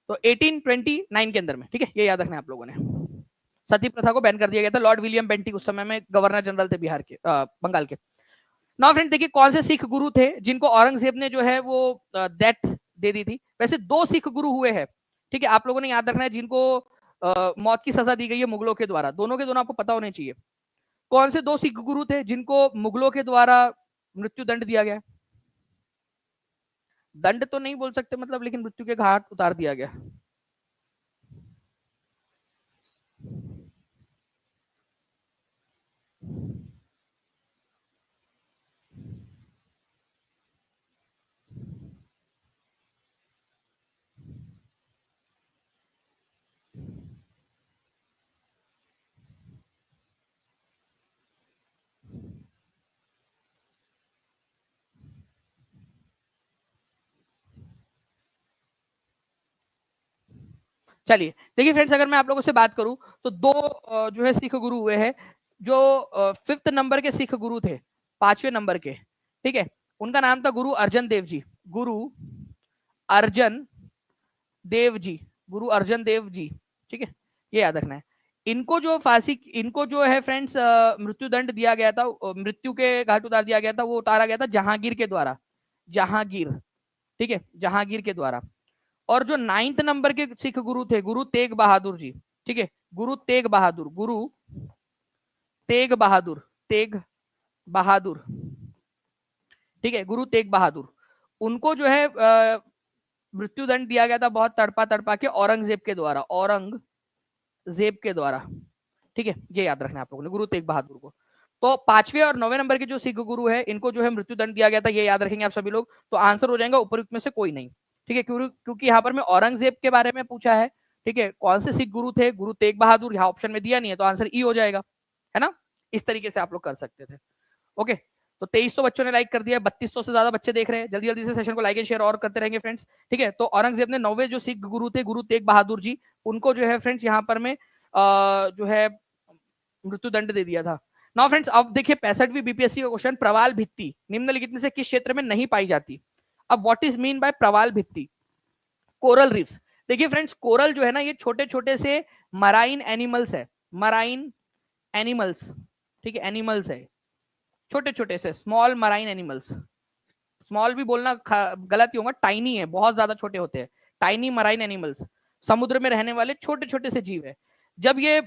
तो 1829 के अंदर में, ठीक है, ये याद रखना है आप लोगों ने, सती प्रथा को बैन कर दिया गया था। लॉर्ड विलियम बेंटिक उस समय में गवर्नर जनरल थे बिहार के, बंगाल के। नाउ फ्रेंड देखिए कौन से सिख गुरु थे जिनको औरंगजेब ने जो है वो डेथ दे दी थी। वैसे 2 सिख गुरु हुए हैं, ठीक है, आप लोगों ने याद रखना है, जिनको मौत की सजा दी गई है मुगलों के द्वारा। दोनों के दोनों आपको पता होने चाहिए। कौन से 2 सिख गुरु थे जिनको मुगलों के द्वारा मृत्यु दंड दिया गया? दंड तो नहीं बोल सकते मतलब, लेकिन मृत्यु के घाट उतार दिया गया। चलिए देखिए फ्रेंड्स, अगर मैं आप लोगों से बात करूं तो 2 जो है सिख गुरु हुए हैं, जो 5th नंबर के सिख गुरु थे, 5वें नंबर के, ठीक है। उनका नाम था गुरु अर्जन देव जी, गुरु अर्जन देव जी, गुरु अर्जन देव जी, ठीक है, ये याद रखना है। इनको जो है फ्रेंड्स मृत्यु दंड दिया गया था, मृत्यु के घाट उतार दिया गया था, वो उतारा गया था जहांगीर के द्वारा, जहांगीर, ठीक है, जहांगीर के द्वारा। और जो 9th नंबर के सिख गुरु थे, गुरु तेग बहादुर जी, ठीक है, गुरु तेग बहादुर, गुरु तेग बहादुर, तेग बहादुर, ठीक है, गुरु तेग बहादुर, उनको जो है मृत्यु दंड दिया गया था बहुत तड़पा तड़पा के, औरंगजेब के द्वारा, औरंगजेब के द्वारा, ठीक है, ये याद रखना है आप लोगों ने, गुरु तेग बहादुर को। तो 5वें और 9वें नंबर के जो सिख गुरु है इनको जो है मृत्यु दंड दिया गया था, ये याद रखेंगे आप सभी लोग। तो आंसर हो जाएगा उपयुक्त में से कोई नहीं, ठीक है, क्योंकि यहाँ पर मैं औरंगजेब के बारे में पूछा है, ठीक है, कौन से सिख गुरु थे, गुरु तेग बहादुर, यहाँ ऑप्शन में दिया नहीं है, तो आंसर ई हो जाएगा, है ना। इस तरीके से आप लोग कर सकते थे। ओके, तो 2300 बच्चों ने लाइक कर दिया, 3200 से ज्यादा बच्चे देख रहे हैं, जल्दी जल्दी से सेशन को लाइक एंड शेयर और करते रहेंगे फ्रेंड्स, ठीक है। तो औरंगजेब ने 9वें जो सिख गुरु थे, गुरु तेग बहादुर जी, उनको जो है फ्रेंड्स यहाँ पर में जो है मृत्यु दंड दे दिया था। नाउ फ्रेंड्स अब देखिए 65वीं बीपीएससी का क्वेश्चन, प्रवाल भित्ति निम्नलिखित में से किस क्षेत्र में नहीं पाई जाती? अब व्हाट इज मीन बाय प्रवाल भित्ति? Coral reefs. देखिए फ्रेंड्स, कोरल जो है ना, ये छोटे छोटे से मराइन एनिमल्स है, मराइन एनिमल्स, ठीक है, एनिमल्स है, छोटे छोटे से स्मॉल मराइन एनिमल्स, स्मॉल भी बोलना गलत ही होगा, टाइनी है, बहुत ज्यादा छोटे होते हैं, टाइनी मराइन एनिमल्स, समुद्र में रहने वाले छोटे छोटे से जीव है। जब ये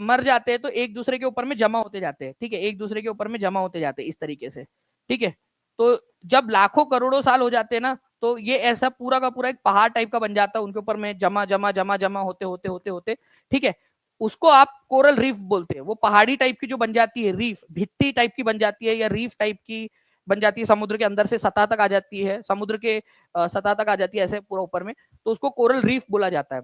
मर जाते हैं तो एक दूसरे के ऊपर में जमा होते जाते हैं, ठीक है, एक दूसरे के ऊपर में जमा होते जाते हैं इस तरीके से, ठीक है। तो जब लाखों करोड़ों साल हो जाते हैं ना, तो ये ऐसा पूरा का पूरा एक पहाड़ टाइप का बन जाता है, उनके ऊपर में जमा जमा जमा जमा होते होते होते होते, ठीक है। उसको आप कोरल रीफ बोलते हैं। वो पहाड़ी टाइप की जो बन जाती है, रीफ भित्ती टाइप की बन जाती है, या रीफ टाइप की बन जाती है, समुद्र के अंदर से सतह तक आ जाती है, समुद्र के सतह तक आ जाती है ऐसे पूरा ऊपर में, तो उसको कोरल रीफ बोला जाता है।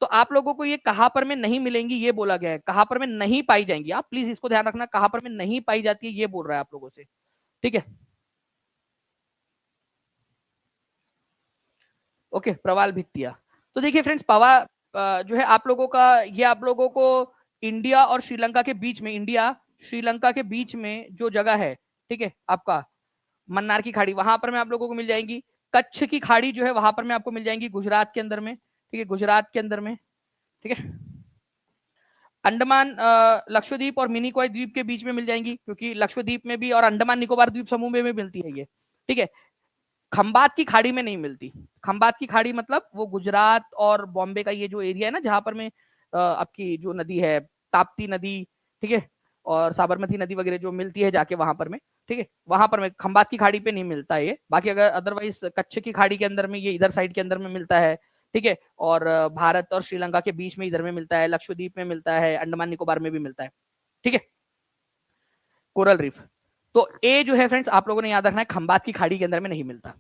तो आप लोगों को ये कहां पर में नहीं मिलेंगी ये बोला गया है, कहां पर में नहीं पाई जाएंगी, आप प्लीज इसको ध्यान रखना, कहां पर में नहीं पाई जाती है ये बोल रहा है आप लोगों से, ठीक है। ओके, प्रवाल भित्तिया। तो देखिए फ्रेंड्स, पवा जो है आप लोगों का, ये आप लोगों को इंडिया और श्रीलंका के बीच में, इंडिया श्रीलंका के बीच में जो जगह है, ठीक है, आपका मन्नार की खाड़ी, वहां पर में आप लोगों को मिल जाएंगी। कच्छ की खाड़ी जो है वहां पर में आपको मिल जाएंगी गुजरात के अंदर में, ठीक है, गुजरात के अंदर में, ठीक है। अंडमान लक्षद्वीप और मिनी द्वीप के बीच में मिल जाएंगी, क्योंकि लक्षद्वीप में भी और अंडमान निकोबार द्वीप समूह में भी मिलती है ये, ठीक है। खंबात की खाड़ी में नहीं मिलती। खंबात की खाड़ी मतलब वो गुजरात और बॉम्बे का ये जो एरिया है ना, जहां पर में आपकी जो नदी है, ताप्ती नदी, ठीक है, और साबरमती नदी वगैरह जो मिलती है जाके वहां पर में, ठीक है, वहां पर में खंबात की खाड़ी पे नहीं मिलता है ये। बाकी अगर अदरवाइज कच्छ की खाड़ी के अंदर में ये इधर साइड के अंदर में मिलता है, ठीक है। और भारत और श्रीलंका के बीच में इधर में मिलता है, लक्षद्वीप में मिलता है, अंडमान निकोबार में भी मिलता है, ठीक है, कोरल रीफ। तो ए जो है फ्रेंड्स आप लोगों ने याद रखना है, खंबात की खाड़ी के अंदर में नहीं मिलता,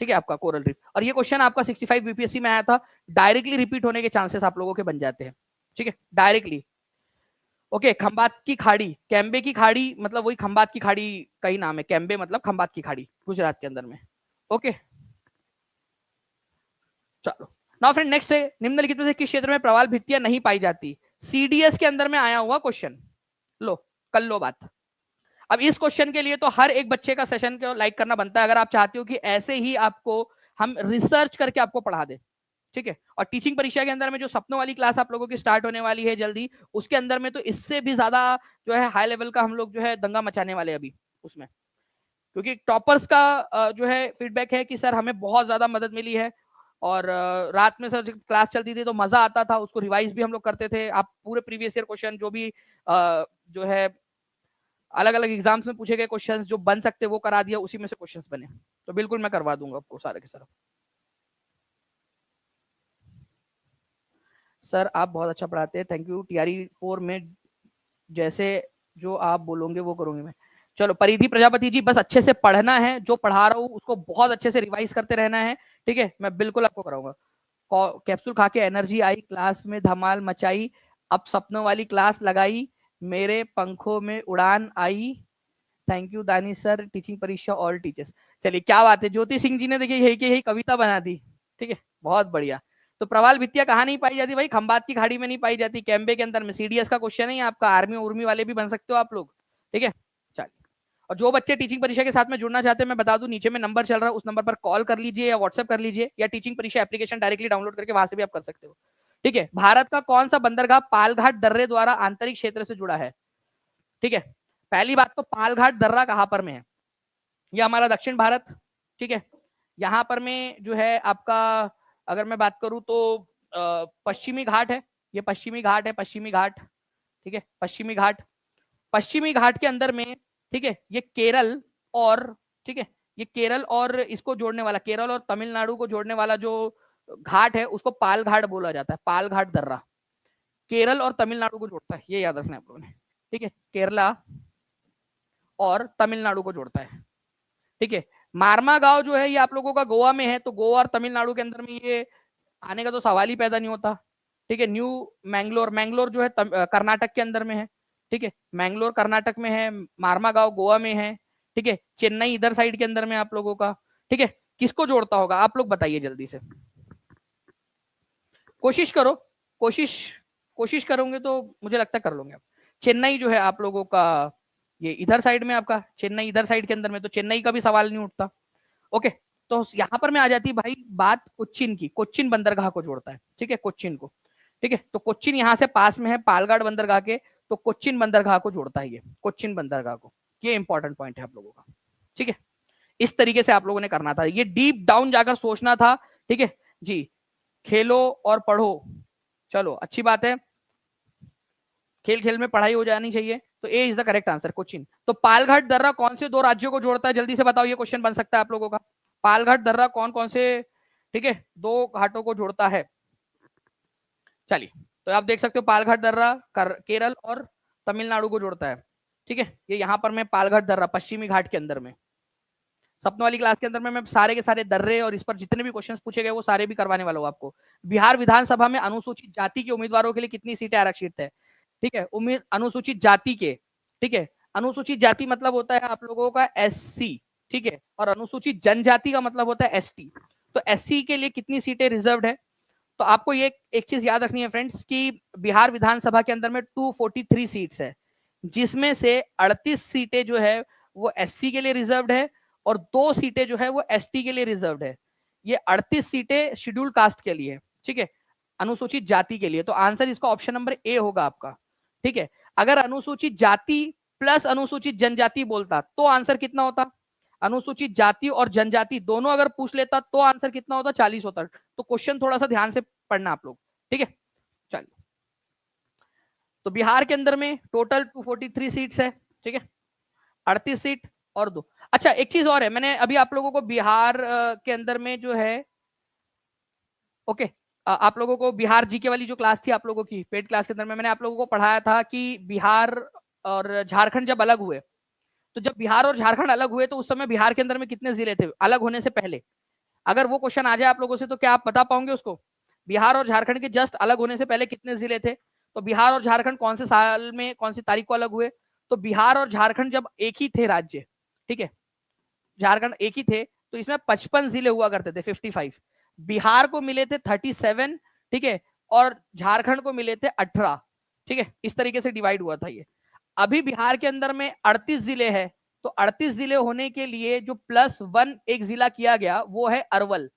ठीक है, आपका कोरल रीफ। और ये क्वेश्चन आपका 65 बीपीएससी में आया था, डायरेक्टली रिपीट होने के चांसेस आप लोगों के बन जाते हैं, ठीक है, डायरेक्टली। ओके, खंबात की खाड़ी, कैम्बे की खाड़ी मतलब वही खंबात की खाड़ी का ही नाम है, कैम्बे मतलब खंबात की खाड़ी, गुजरात के अंदर में। ओके, चलो नाउ फ्रेंड नेक्स्ट है, निम्नलिखित में से किस क्षेत्र में प्रवाल भित्तियां नहीं पाई जाती? सीडीएस के अंदर में आया हुआ क्वेश्चन, लो कर लो बात। अब इस क्वेश्चन के लिए तो हर एक बच्चे का सेशन को लाइक करना बनता है, अगर आप चाहते हो कि ऐसे ही आपको हम रिसर्च करके आपको पढ़ा दे, ठीक है। और टीचिंग परीक्षा के अंदर में जो सपनों वाली क्लास आप लोगों की स्टार्ट होने वाली है जल्दी, उसके अंदर में तो इससे भी ज्यादा जो है हाई लेवल का हम लोग जो है दंगा मचाने वाले अभी उसमें, क्योंकि टॉपर्स का जो है फीडबैक है कि सर हमें बहुत ज्यादा मदद मिली है, और रात में सर क्लास चलती थी तो मजा आता था, उसको रिवाइज भी हम लोग करते थे, आप पूरे प्रीवियस ईयर क्वेश्चन जो भी जो है अलग अलग एग्जाम्स में पूछे गए क्वेश्चंस जो बन सकते वो करा दिया, उसी में से क्वेश्चंस बने, तो बिल्कुल मैं करवा दूंगा आपको सारे के सारे। सर आप बहुत अच्छा पढ़ाते हैं, थैंक यू, टीआरई 4 में जैसे जो आप बोलोगे वो करूंगी मैं। चलो परिधि प्रजापति जी, बस अच्छे से पढ़ना है, जो पढ़ा रहा हूँ उसको बहुत अच्छे से रिवाइज करते रहना है, ठीक है, मैं बिल्कुल आपको कराऊंगा। कैप्सूल खा के एनर्जी आई, क्लास में धमाल मचाई, अब सपनों वाली क्लास लगाई, मेरे पंखों में उड़ान आई, थैंक यू दानी सर, टीचिंग परीक्षा ऑल टीचर्स। चलिए क्या बात है, ज्योति सिंह जी ने देखिए यही कविता बना दी, ठीक है, बहुत बढ़िया। तो प्रवाल भित्तियां कहाँ नहीं पाई जाती भाई? खंबात की खाड़ी में नहीं पाई जाती, कैम्बे के अंदर में। सीडीएस का क्वेश्चन है आपका, आर्मी उर्मी वाले भी बन सकते हो आप लोग, ठीक है। चलिए, और जो बच्चे टीचिंग परीक्षा के साथ में जुड़ना चाहते हैं, मैं बता दूं नीचे में नंबर चल रहा है, उस नंबर पर कॉल कर लीजिए या व्हाट्सएप कर लीजिए, या टीचिंग परीक्षा एप्लीकेशन डायरेक्टली डाउनलोड करके वहां से भी आप कर सकते हो, ठीक है। भारत का कौन सा बंदरगाह पालघाट दर्रे द्वारा आंतरिक क्षेत्र से जुड़ा है? ठीक है, पहली बात तो पालघाट दर्रा कहां पर में है? ये हमारा दक्षिण भारत, ठीक है। यहाँ पर में जो है आपका, अगर मैं बात करूं तो पश्चिमी घाट है, ये पश्चिमी घाट है, पश्चिमी घाट, ठीक है, पश्चिमी घाट। पश्चिमी घाट के अंदर में, ठीक है, ये केरल और, ठीक है, ये केरल और इसको जोड़ने वाला, केरल और तमिलनाडु को जोड़ने वाला जो घाट है उसको पाल घाट बोला जाता है, पाल घाट दर्रा, केरल और तमिलनाडु को जोड़ता है, ये याद रखना है आप लोगों ने, ठीक है, केरला और तमिलनाडु को जोड़ता है, ठीक है। मारमा गांव जो है ये आप लोगों का गोवा में है, तो गोवा और तमिलनाडु के अंदर में ये आने का तो सवाल ही पैदा नहीं होता, ठीक है। न्यू मैंगलोर, मैंगलोर जो है कर्नाटक के अंदर में है, ठीक है, मैंगलोर कर्नाटक में है, मारमा गांव गोवा में है, ठीक है। चेन्नई इधर साइड के अंदर में आप लोगों का, ठीक है। किसको जोड़ता होगा आप लोग बताइए जल्दी से, कोशिश करो, कोशिश कोशिश करोगे तो मुझे लगता है कर लोगे आप। चेन्नई जो है आप लोगों का ये इधर साइड में, आपका चेन्नई इधर साइड के अंदर में, तो चेन्नई का भी सवाल नहीं उठता। ओके, तो यहाँ पर मैं आ जाती भाई बात कोच्चिन की, कोच्चिन बंदरगाह को जोड़ता है, ठीक है, कोच्चिन को, ठीक है। तो कोच्चिन यहाँ से पास में है पालघाट बंदरगाह के, तो कोच्चिन बंदरगाह को जोड़ता है ये, कोच्चिन बंदरगाह को, ये इंपॉर्टेंट पॉइंट है आप लोगों का, ठीक है। इस तरीके से आप लोगों ने करना था, ये डीप डाउन जाकर सोचना था। ठीक है जी, खेलो और पढ़ो, चलो अच्छी बात है, खेल खेल में पढ़ाई हो जानी चाहिए। तो A is the correct answer question. तो पालघाट दर्रा कौन से दो राज्यों को जोड़ता है, जल्दी से बताओ, ये क्वेश्चन बन सकता है आप लोगों का। पालघाट दर्रा कौन कौन से, ठीक है, दो घाटों को जोड़ता है। चलिए, तो आप देख सकते हो पालघाट दर्रा केरल और तमिलनाडु को जोड़ता है। ठीक है, ये यहाँ पर मैं पालघाट दर्रा पश्चिमी घाट के अंदर में, सपनों वाली क्लास के अंदर में मैं सारे के सारे दर्रे और इस पर जितने भी क्वेश्चंस पूछे गए वो सारे भी करवाने वाला हूँ आपको। बिहार विधानसभा में अनुसूचित जाति के उम्मीदवारों के लिए कितनी सीटें आरक्षित है। ठीक है, उम्मीद अनुसूचित जाति के, ठीक है, अनुसूचित जाति मतलब होता है आप लोगों का एससी, ठीक है, और अनुसूचित जनजाति का मतलब होता है एसटी। तो एससी के लिए कितनी सीटें रिजर्व्ड है। तो आपको ये एक चीज याद रखनी है फ्रेंड्स कि बिहार विधानसभा के अंदर में 243 सीट्स है, जिसमें से 38 सीटें जो है वो एससी के लिए रिजर्व्ड है और 2 सीटें जो है वो एसटी के लिए रिजर्व्ड है। ये 38 सीटें शेड्यूल कास्ट के लिए, ठीक है, अनुसूचित जाति के लिए। तो आंसर इसका ऑप्शन नंबर ए होगा आपका। ठीक है, अगर अनुसूचित जाति प्लस अनुसूचित जनजाति बोलता तो आंसर कितना होता, अनुसूचित जाति और जनजाति दोनों अगर पूछ लेता तो आंसर कितना होता, 40 होता। तो क्वेश्चन थोड़ा सा ध्यान से पढ़ना आप लोग। ठीक है, चलिए, तो बिहार के अंदर में टोटल 243 सीट्स है। ठीक है, 38 सीट और 2। अच्छा, एक चीज और है, मैंने अभी आप लोगों को बिहार के अंदर में जो है, ओके, आप लोगों को बिहार जीके वाली जो क्लास थी आप लोगों की पेड क्लास के अंदर में मैंने आप लोगों को पढ़ाया था कि बिहार और झारखंड जब अलग हुए, तो जब बिहार और झारखंड अलग हुए तो उस समय बिहार के अंदर में कितने जिले थे अलग होने से पहले। अगर वो क्वेश्चन आ जाए आप लोगों से तो क्या आप बता पाओगे उसको, बिहार और झारखंड के जस्ट अलग होने से पहले कितने जिले थे। तो बिहार और झारखंड कौन से साल में कौन सी तारीख को अलग हुए। तो बिहार और झारखंड जब एक ही थे राज्य, ठीक है, झारखंड एक ही थे, तो इसमें 55 जिले हुआ करते थे, 55। बिहार को मिले थे 37, ठीक है, और झारखंड को मिले थे 18। ठीक है, इस तरीके से डिवाइड हुआ था ये। अभी बिहार के अंदर में 38 जिले हैं, तो 38 जिले होने के लिए जो +1 एक जिला किया गया वो है अरवल।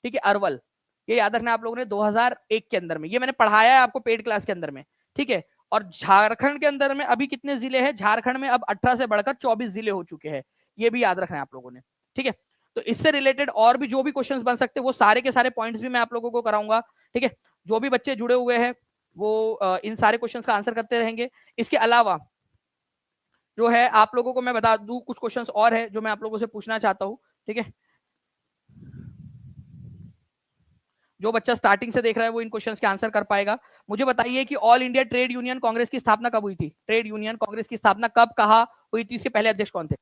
ठीक है, अरवल, ये याद रखना आप लोगों ने 2001 के अंदर में, ये मैंने पढ़ाया है आपको पेड क्लास के अंदर में। ठीक है, और झारखंड के अंदर में अभी कितने जिले हैं, झारखंड में अब 18 से बढ़कर 24 जिले हो चुके हैं, ये भी याद रखना है आप लोगों ने। ठीक है, तो इससे रिलेटेड और भी जो भी क्वेश्चंस बन सकते हैं वो सारे के सारे पॉइंट्स भी मैं आप लोगों को कराऊंगा। ठीक है, जो भी बच्चे जुड़े हुए हैं वो इन सारे क्वेश्चंस का आंसर करते रहेंगे। इसके अलावा जो है आप लोगों को मैं बता दूं, कुछ क्वेश्चंस और है जो मैं आप लोगों से पूछना चाहता हूं। ठीक है, जो बच्चा स्टार्टिंग से देख रहा है वो इन क्वेश्चंस के आंसर कर पाएगा। मुझे बताइए कि all India trade union Congress की स्थापना कब हुई थी, ट्रेड यूनियन कांग्रेस की स्थापना कब कहा हुई थी, इसके पहले अध्यक्ष कौन थे।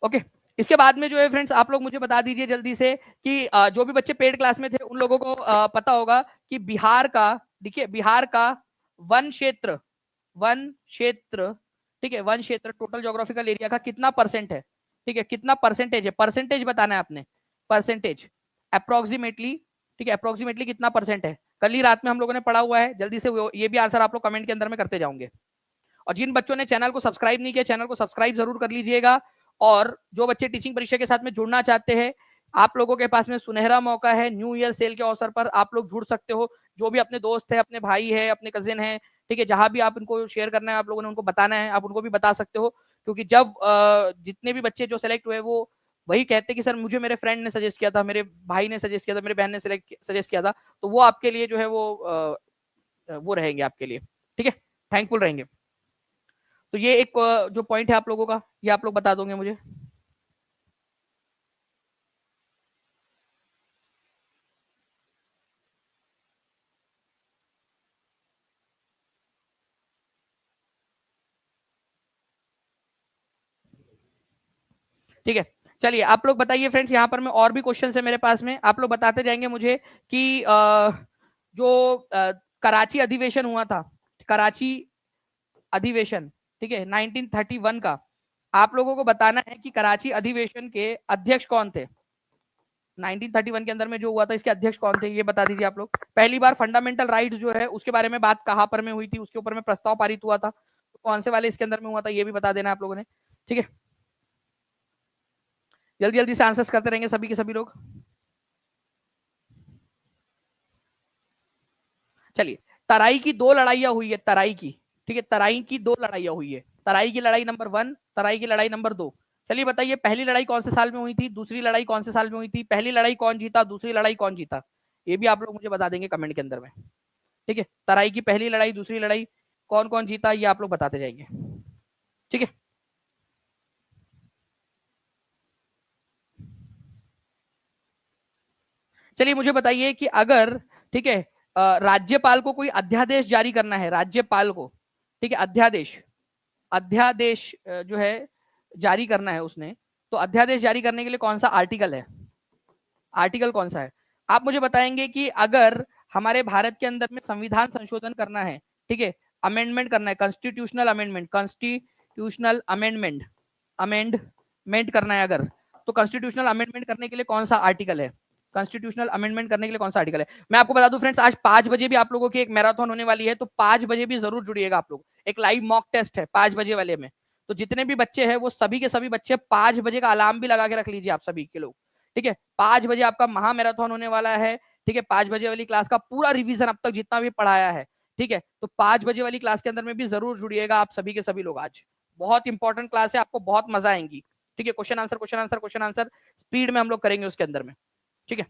ओके, इसके बाद में जो है फ्रेंड्स आप लोग मुझे बता दीजिए जल्दी से कि जो भी बच्चे पेड क्लास में थे उन लोगों को पता होगा कि बिहार का, देखिए बिहार का वन क्षेत्र, वन क्षेत्र, ठीक है, वन क्षेत्र टोटल ज्योग्राफिकल एरिया का कितना परसेंट है। ठीक है, कितना परसेंटेज है, परसेंटेज बताना है आपने, परसेंटेज अप्रोक्सीमेटली। ठीक है, अप्रोक्सीमेटली कितना परसेंट है, कल ही रात में हम लोगों ने पढ़ा हुआ है, जल्दी से ये भी आंसर आप लोग कमेंट के अंदर में करते जाओगे। और जिन बच्चों ने चैनल को सब्सक्राइब नहीं किया चैनल को सब्सक्राइब जरूर कर लीजिएगा। और जो बच्चे टीचिंग परीक्षा के साथ में जुड़ना चाहते हैं, आप लोगों के पास में सुनहरा मौका है, न्यू ईयर सेल के अवसर पर आप लोग जुड़ सकते हो। जो भी अपने दोस्त है, अपने भाई है, अपने कजिन है, ठीक है, जहां भी आप इनको शेयर करना है, आप लोगों ने उनको बताना है, आप उनको भी बता सकते हो। क्योंकि जब जितने भी बच्चे जो सेलेक्ट हुए वो वही कहते कि सर मुझे मेरे फ्रेंड ने सजेस्ट किया था, मेरे भाई ने सजेस्ट किया था, मेरे बहन ने सजेस्ट किया था, तो वो आपके लिए जो है वो रहेंगे आपके लिए। ठीक है, थैंकफुल रहेंगे। तो ये एक जो पॉइंट है आप लोगों का, ये आप लोग बता दोगे मुझे। ठीक है, चलिए आप लोग बताइए फ्रेंड्स, यहाँ पर मैं और भी क्वेश्चन है मेरे पास में, आप लोग बताते जाएंगे मुझे कि जो कराची अधिवेशन हुआ था, कराची अधिवेशन, ठीक है, 1931 का, आप लोगों को बताना है कि कराची अधिवेशन के अध्यक्ष कौन थे। 1931 के अंदर में जो हुआ था इसके अध्यक्ष कौन थे, ये बता दीजिए आप लोग। पहली बार फंडामेंटल राइट्स जो है उसके बारे में बात कहां पर में हुई थी, उसके ऊपर में प्रस्ताव पारित हुआ था, तो कौन से वाले इसके अंदर में हुआ था ये भी बता देना आप लोगों ने। ठीक है, जल्दी जल्दी से आंसर्स करते रहेंगे सभी के सभी लोग। चलिए, तराई की दो लड़ाइयां हुई है, तराई की, ठीक है, तराई की दो लड़ाइयां हुई है, तराई की लड़ाई नंबर 1, तराई की लड़ाई नंबर 2। चलिए बताइए पहली लड़ाई कौन से साल में हुई थी, दूसरी लड़ाई कौन से साल में हुई थी, पहली लड़ाई कौन जीता, दूसरी लड़ाई कौन जीता, ये भी आप लोग मुझे बता देंगे कमेंट के अंदर में। ठीक है, तराई की पहली लड़ाई, दूसरी लड़ाई कौन कौन जीता, ये आप लोग बताते जाएंगे। ठीक है, चलिए मुझे बताइए कि अगर, ठीक है, राज्यपाल को कोई अध्यादेश जारी करना है, राज्यपाल को, ठीक है, अध्यादेश, अध्यादेश जो है जारी करना है उसने, तो अध्यादेश जारी करने के लिए कौन सा आर्टिकल है, आर्टिकल कौन सा है? आप मुझे बताएंगे कि अगर हमारे भारत के अंदर में संविधान संशोधन करना है, ठीक है, अमेंडमेंट करना है, constitutional amendment, constitutional amendment, amendment करना है अगर, तो कॉन्स्टिट्यूशनल अमेंडमेंट करने के लिए कौन सा आर्टिकल है, कॉन्स्टिट्यूशनल अमेंडमेंट करने के लिए कौन सा आर्टिकल है? मैं आपको बता दूं फ्रेंड्स, आज 5 बजे भी आप लोगों की एक मैराथन होने वाली है, तो 5 बजे भी जरूर जुड़िएगा आप लोग। एक लाइव मॉक टेस्ट है 5 बजे वाले में, तो जितने भी बच्चे हैं वो सभी के सभी बच्चे 5 बजे का अलार्म भी लगा के रख लीजिए आप सभी के लोग। ठीक है, 5 बजे आपका महा मैराथन होने वाला है। ठीक है, 5 बजे वाली क्लास का पूरा रिवीजन अब तक जितना भी पढ़ाया है, ठीक है, तो 5 बजे वाली क्लास के अंदर में भी जरूर जुड़िएगा आप सभी के सभी लोग। आज बहुत इंपॉर्टेंट क्लास है, आपको बहुत मजा आएंगी। ठीक है, question answer question answer question answer speed में हम लोग करेंगे उसके अंदर में। ठीक है,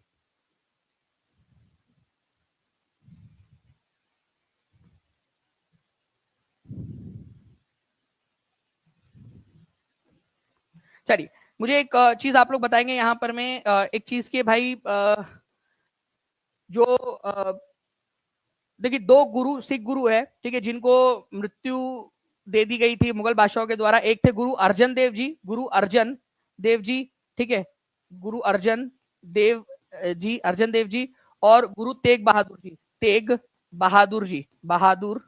चलिए मुझे एक चीज आप लोग बताएंगे यहाँ पर मैं एक चीज के भाई, जो देखिए 2 गुरु, सिख गुरु है, ठीक है, जिनको मृत्यु दे दी गई थी मुगल बादशाहों के द्वारा। एक थे गुरु अर्जन देव जी, गुरु अर्जन देव जी, ठीक है, गुरु अर्जन देव जी, अर्जन देव जी, और गुरु तेग बहादुर जी, तेग बहादुर जी, बहादुर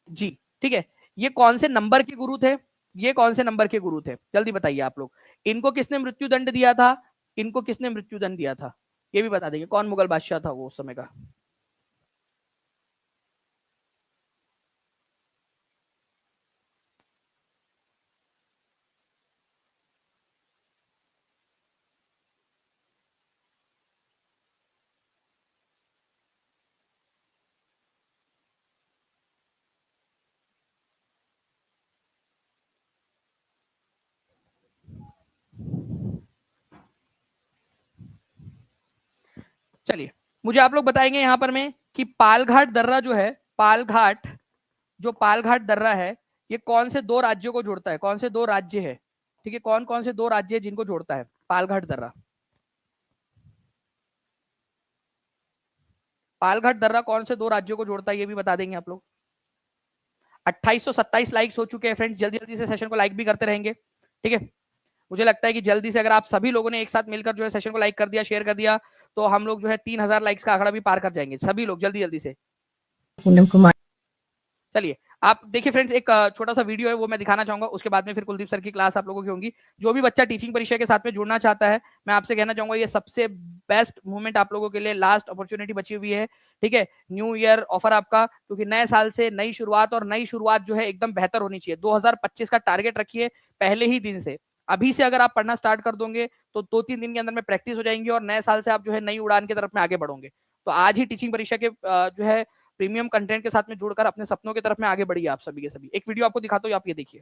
जी। ठीक है, ये कौन से नंबर के गुरु थे, ये कौन से नंबर के गुरु थे, जल्दी बताइए आप लोग। इनको किसने मृत्यु दंड दिया था, इनको किसने मृत्यु दंड दिया था, ये भी बता देंगे। कौन मुगल बादशाह था वो उस समय का? चलिए मुझे आप लोग बताएंगे यहाँ पर में कि पालघाट दर्रा जो है, पालघाट, जो पालघाट दर्रा है, ये कौन से 2 राज्यों को जोड़ता है, कौन से 2 राज्य है? ठीक है, कौन कौन से 2 राज्य है जिनको जोड़ता है पालघाट दर्रा? पालघाट दर्रा कौन से 2 राज्यों को जोड़ता है, ये भी बता देंगे आप लोग। 2827 लाइक्स हो चुके हैं फ्रेंड्स, जल्दी जल्दी से सेशन को लाइक भी करते रहेंगे। ठीक है, मुझे लगता है कि जल्दी से अगर आप सभी लोगों ने एक साथ मिलकर जो है सेशन को लाइक कर दिया, शेयर कर दिया, तो हम लोग जो है 3000 लाइक्स का आंकड़ा भी पार कर जाएंगे सभी लोग, जल्दी जल्दी से। पूनम कुमार, चलिए आप देखिए फ्रेंड्स, एक छोटा सा वीडियो है वो मैं दिखाना चाहूंगा, उसके बाद में फिर कुलदीप सर की क्लास आप लोगों की होगी। जो भी बच्चा टीचिंग परीक्षा के साथ में जुड़ना चाहता है, मैं आपसे कहना चाहूंगा ये सबसे बेस्ट मूवमेंट आप लोगों के लिए, लास्ट अपॉर्चुनिटी बची हुई है। ठीक है, न्यू ईयर ऑफर आपका, क्योंकि नए साल से नई शुरुआत, और नई शुरुआत जो है एकदम बेहतर होनी चाहिए। 2025 का टारगेट रखिए पहले ही दिन से। अभी से अगर आप पढ़ना स्टार्ट कर दोगे तो 2-3 दिन के अंदर में प्रैक्टिस हो जाएंगी, और नए साल से आप जो है नई उड़ान की तरफ में आगे बढ़ोगे। तो आज ही टीचिंग परीक्षा के जो है प्रीमियम कंटेंट के साथ में जुड़कर अपने सपनों की तरफ में आगे बढ़िए आप सभी के सभी। एक वीडियो आपको दिखाता हूँ, आप ये देखिए।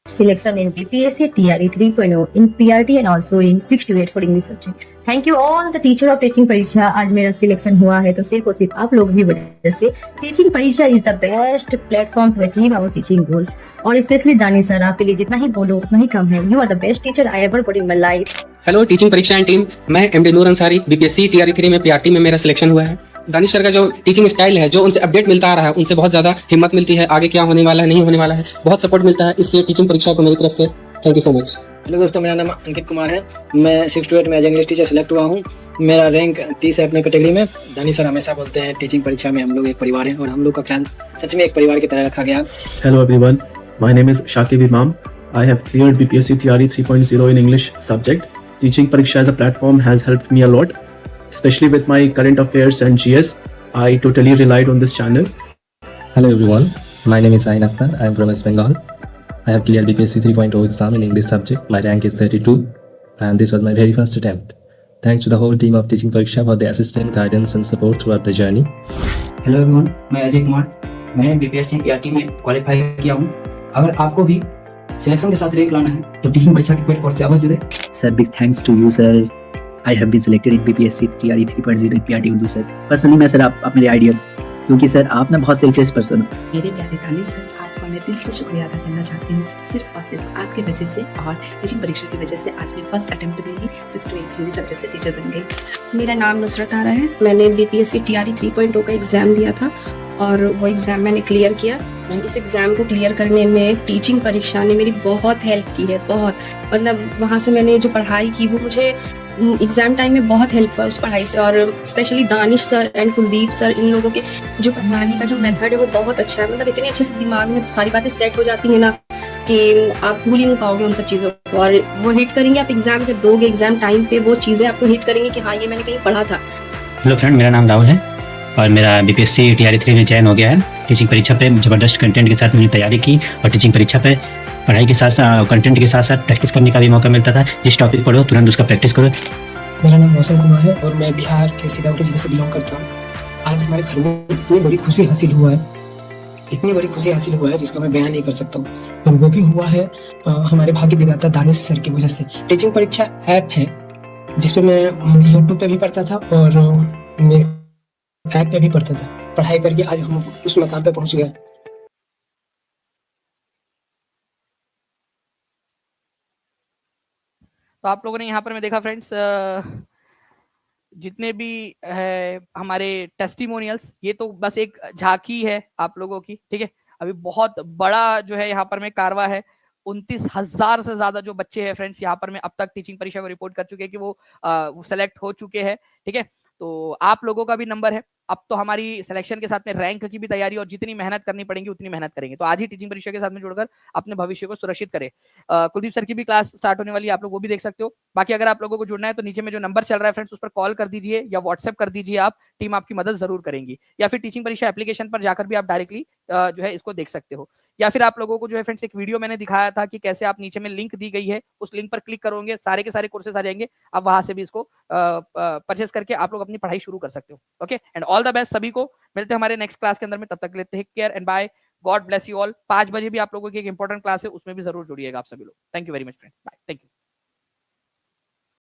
Selection in BPSC TRE 3.0 in PRT and also in 6 to 8 for English subject. Thank you all the teacher of teaching परीक्षा। आज मेरा सिलेक्शन हुआ है तो सिर्फ और सिर्फ आप लोग की वजह से। Teaching Pariksha is the best platform to achieve our teaching goal. और स्पेशली दानी सर, आपके लिए जितना ही बोलो उतना ही कम है। You are the best teacher I ever got in my life. Hello teaching Pariksha and team, मैं MD Noor Ansari, BPSC TRE 3 में पीआरटी में मेरा सिलेक्शन हुआ है। दानिश सर का जो टीचिंग स्टाइल है, जो उनसे अपडेट मिलता आ रहा है, उनसे बहुत ज्यादा हिम्मत मिलती है, आगे क्या होने वाला है नहीं होने वाला है, बहुत सपोर्ट मिलता है। इसलिए टीचिंग परीक्षा को मेरी तरफ से thank you so much. Hello दोस्तों, मेरा नाम अंकित कुमार है। मैं 6 to 8 में एज इंग्लिश टीचर सेलेक्ट हुआ हूँ। मेरा रैंक 30 है अपने कैटेगरी में। दानिश सर हमेशा बोलते हैं टीचिंग परीक्षा में हम लोग एक परिवार हैं, और हम लोग का ख्याल सच में एक परिवार की तरह रखा गया। Hello everyone, my name is Shakib Imam. I have cleared BPSC TRE 3.0 in English subject. Teaching Pariksha as a platform has helped me a lot, especially with my current affairs and GS. I totally relied on this channel. Hello everyone, my name is Ayn Akhtar. I am from West Bengal. I have cleared BPSC 3.0 exam in English subject. My rank is 32 and this was my very first attempt. Thanks to the whole team of Teaching Pariksha for their assistance, guidance and support throughout the journey. Hello everyone, मैं अजय कुमार। मैं BPSC TRT में qualify किया हूँ। अगर आपको भी selection के साथ रैंक लाना है तो टीचिंग परीक्षा के पेड कोर्स से अवश्य जुड़े। Sir, big thanks to you, sir. I have been selected in BPSC TRE 3.0 in PRT Urdu sir. Personally मैं सर आप मेरे आइडियल, क्योंकि सर आप ना बहुत सेल्फलेस पर्सन हो। मेरे प्यारे दानिश सर, आपका मैं दिल से शुक्रिया अदा करना चाहती हूँ। सिर्फ और सिर्फ आपके वजह से और टीचिंग परीक्षा की वजह से आज मैं फर्स्ट अटेम्प्ट में ही 6 to 8 हिंदी सब्जेक्ट से टीचर बन गई। मेरा नाम नुसरत आरा है। मैंने बीपीएससी टीआरई 3.0 का एग्ज़ाम दिया था और वो एग्ज़ाम मैंने क्लियर किया। इस एग्ज़ाम को क्लियर करने में टीचिंग परीक्षा ने मेरी बहुत हेल्प की है, बहुत। मतलब वहाँ से मैंने जो पढ़ाई की वो मुझे एग्ज़ाम टाइम में बहुत हेल्प हुआ उस पढ़ाई से। और specially Danish sir and Kuldeep sir, इन लोगों के जो पढ़ाने का जो मेथड है वो बहुत अच्छा है। मतलब इतने अच्छे से दिमाग में सारी बातें सेट हो जाती हैं ना कि आप भूल ही नहीं पाओगे उन सब चीज़ों को। और वो हिट करेंगे, आप एग्ज़ाम जब दोगे एग्ज़ाम टाइम पे वो चीज़ें आपको हिट करेंगे कि हाँ ये मैंने कहीं पढ़ा था। हेलो फ्रेंड, मेरा नाम राहुल है और मेरा बीपीएससी टीआरई 3 में चयन हो गया है। टीचिंग परीक्षा पे ज़बरदस्त कंटेंट के साथ मैंने तैयारी की और टीचिंग परीक्षा पे पढ़ाई के साथ कंटेंट के साथ साथ प्रैक्टिस करने का भी मौका मिलता था। जिस टॉपिक पढ़ो तुरंत उसका प्रैक्टिस करो। मेरा नाम मौसम कुमार है और मैं बिहार के सीतापुर जिले से बिलोंग करता हूँ। आज हमारे घर में इतनी बड़ी खुशी हासिल हुआ है, इतनी बड़ी खुशी हासिल हुआ है जिसका मैं बयान नहीं कर सकता हूँ। और वो भी हुआ है हमारे भाग्य विधाता दानिश सर की वजह से। टीचिंग परीक्षा ऐप है जिसपे मैं यूट्यूब पे भी पढ़ता था और मैं ऐप पे भी पढ़ता था। पढ़ाई करके आज हम उस मकाम पे पहुंच गए। तो आप लोगों ने यहाँ पर मैं देखा फ्रेंड्स, जितने भी है हमारे टेस्टिमोनियल्स, ये तो बस एक झांकी है आप लोगों की, ठीक है। अभी बहुत बड़ा जो है यहाँ पर में कारवा है। 29,000 से ज्यादा जो बच्चे हैं फ्रेंड्स यहाँ पर में अब तक टीचिंग परीक्षा को रिपोर्ट कर चुके हैं कि वो सेलेक्ट हो चुके हैं, ठीक है। तो आप लोगों का भी नंबर है। अब तो हमारी सिलेक्शन के साथ में रैंक की भी तैयारी और जितनी मेहनत करनी पड़ेगी उतनी मेहनत करेंगे। तो आज ही टीचिंग परीक्षा के साथ में जुड़कर अपने भविष्य को सुरक्षित करें। कुलदीप सर की भी क्लास स्टार्ट होने वाली है, आप लोग वो भी देख सकते हो। बाकी अगर आप लोगों को जुड़ना है तो नीचे में जो नंबर चल रहा है फ्रेंड्स उस पर कॉल कर दीजिए या व्हाट्सएप कर दीजिए, आप टीम आपकी मदद जरूर करेंगी। या फिर टीचिंग परीक्षा एप्लीकेशन पर जाकर भी आप डायरेक्टली जो है इसको देख सकते हो। या फिर आप लोगों को जो है फ्रेंड्स एक वीडियो मैंने दिखाया था कि कैसे आप नीचे में लिंक दी गई है, उस लिंक पर क्लिक करोगे सारे के सारे कोर्सेज आ जाएंगे। आप वहां से भी इसको परचेस करके आप लोग अपनी पढ़ाई शुरू कर सकते हो। Okay, and all the best सभी को। मिलते हैं हमारे नेक्स्ट क्लास के अंदर में, तब तक take care and bye. God bless you all. 5 बजे भी आप लोगों की एक इंपॉर्टेंट क्लास है, उसमें भी जरूर जुड़िएगा आप सभी लोग। Thank you very much friend, bye, thank you.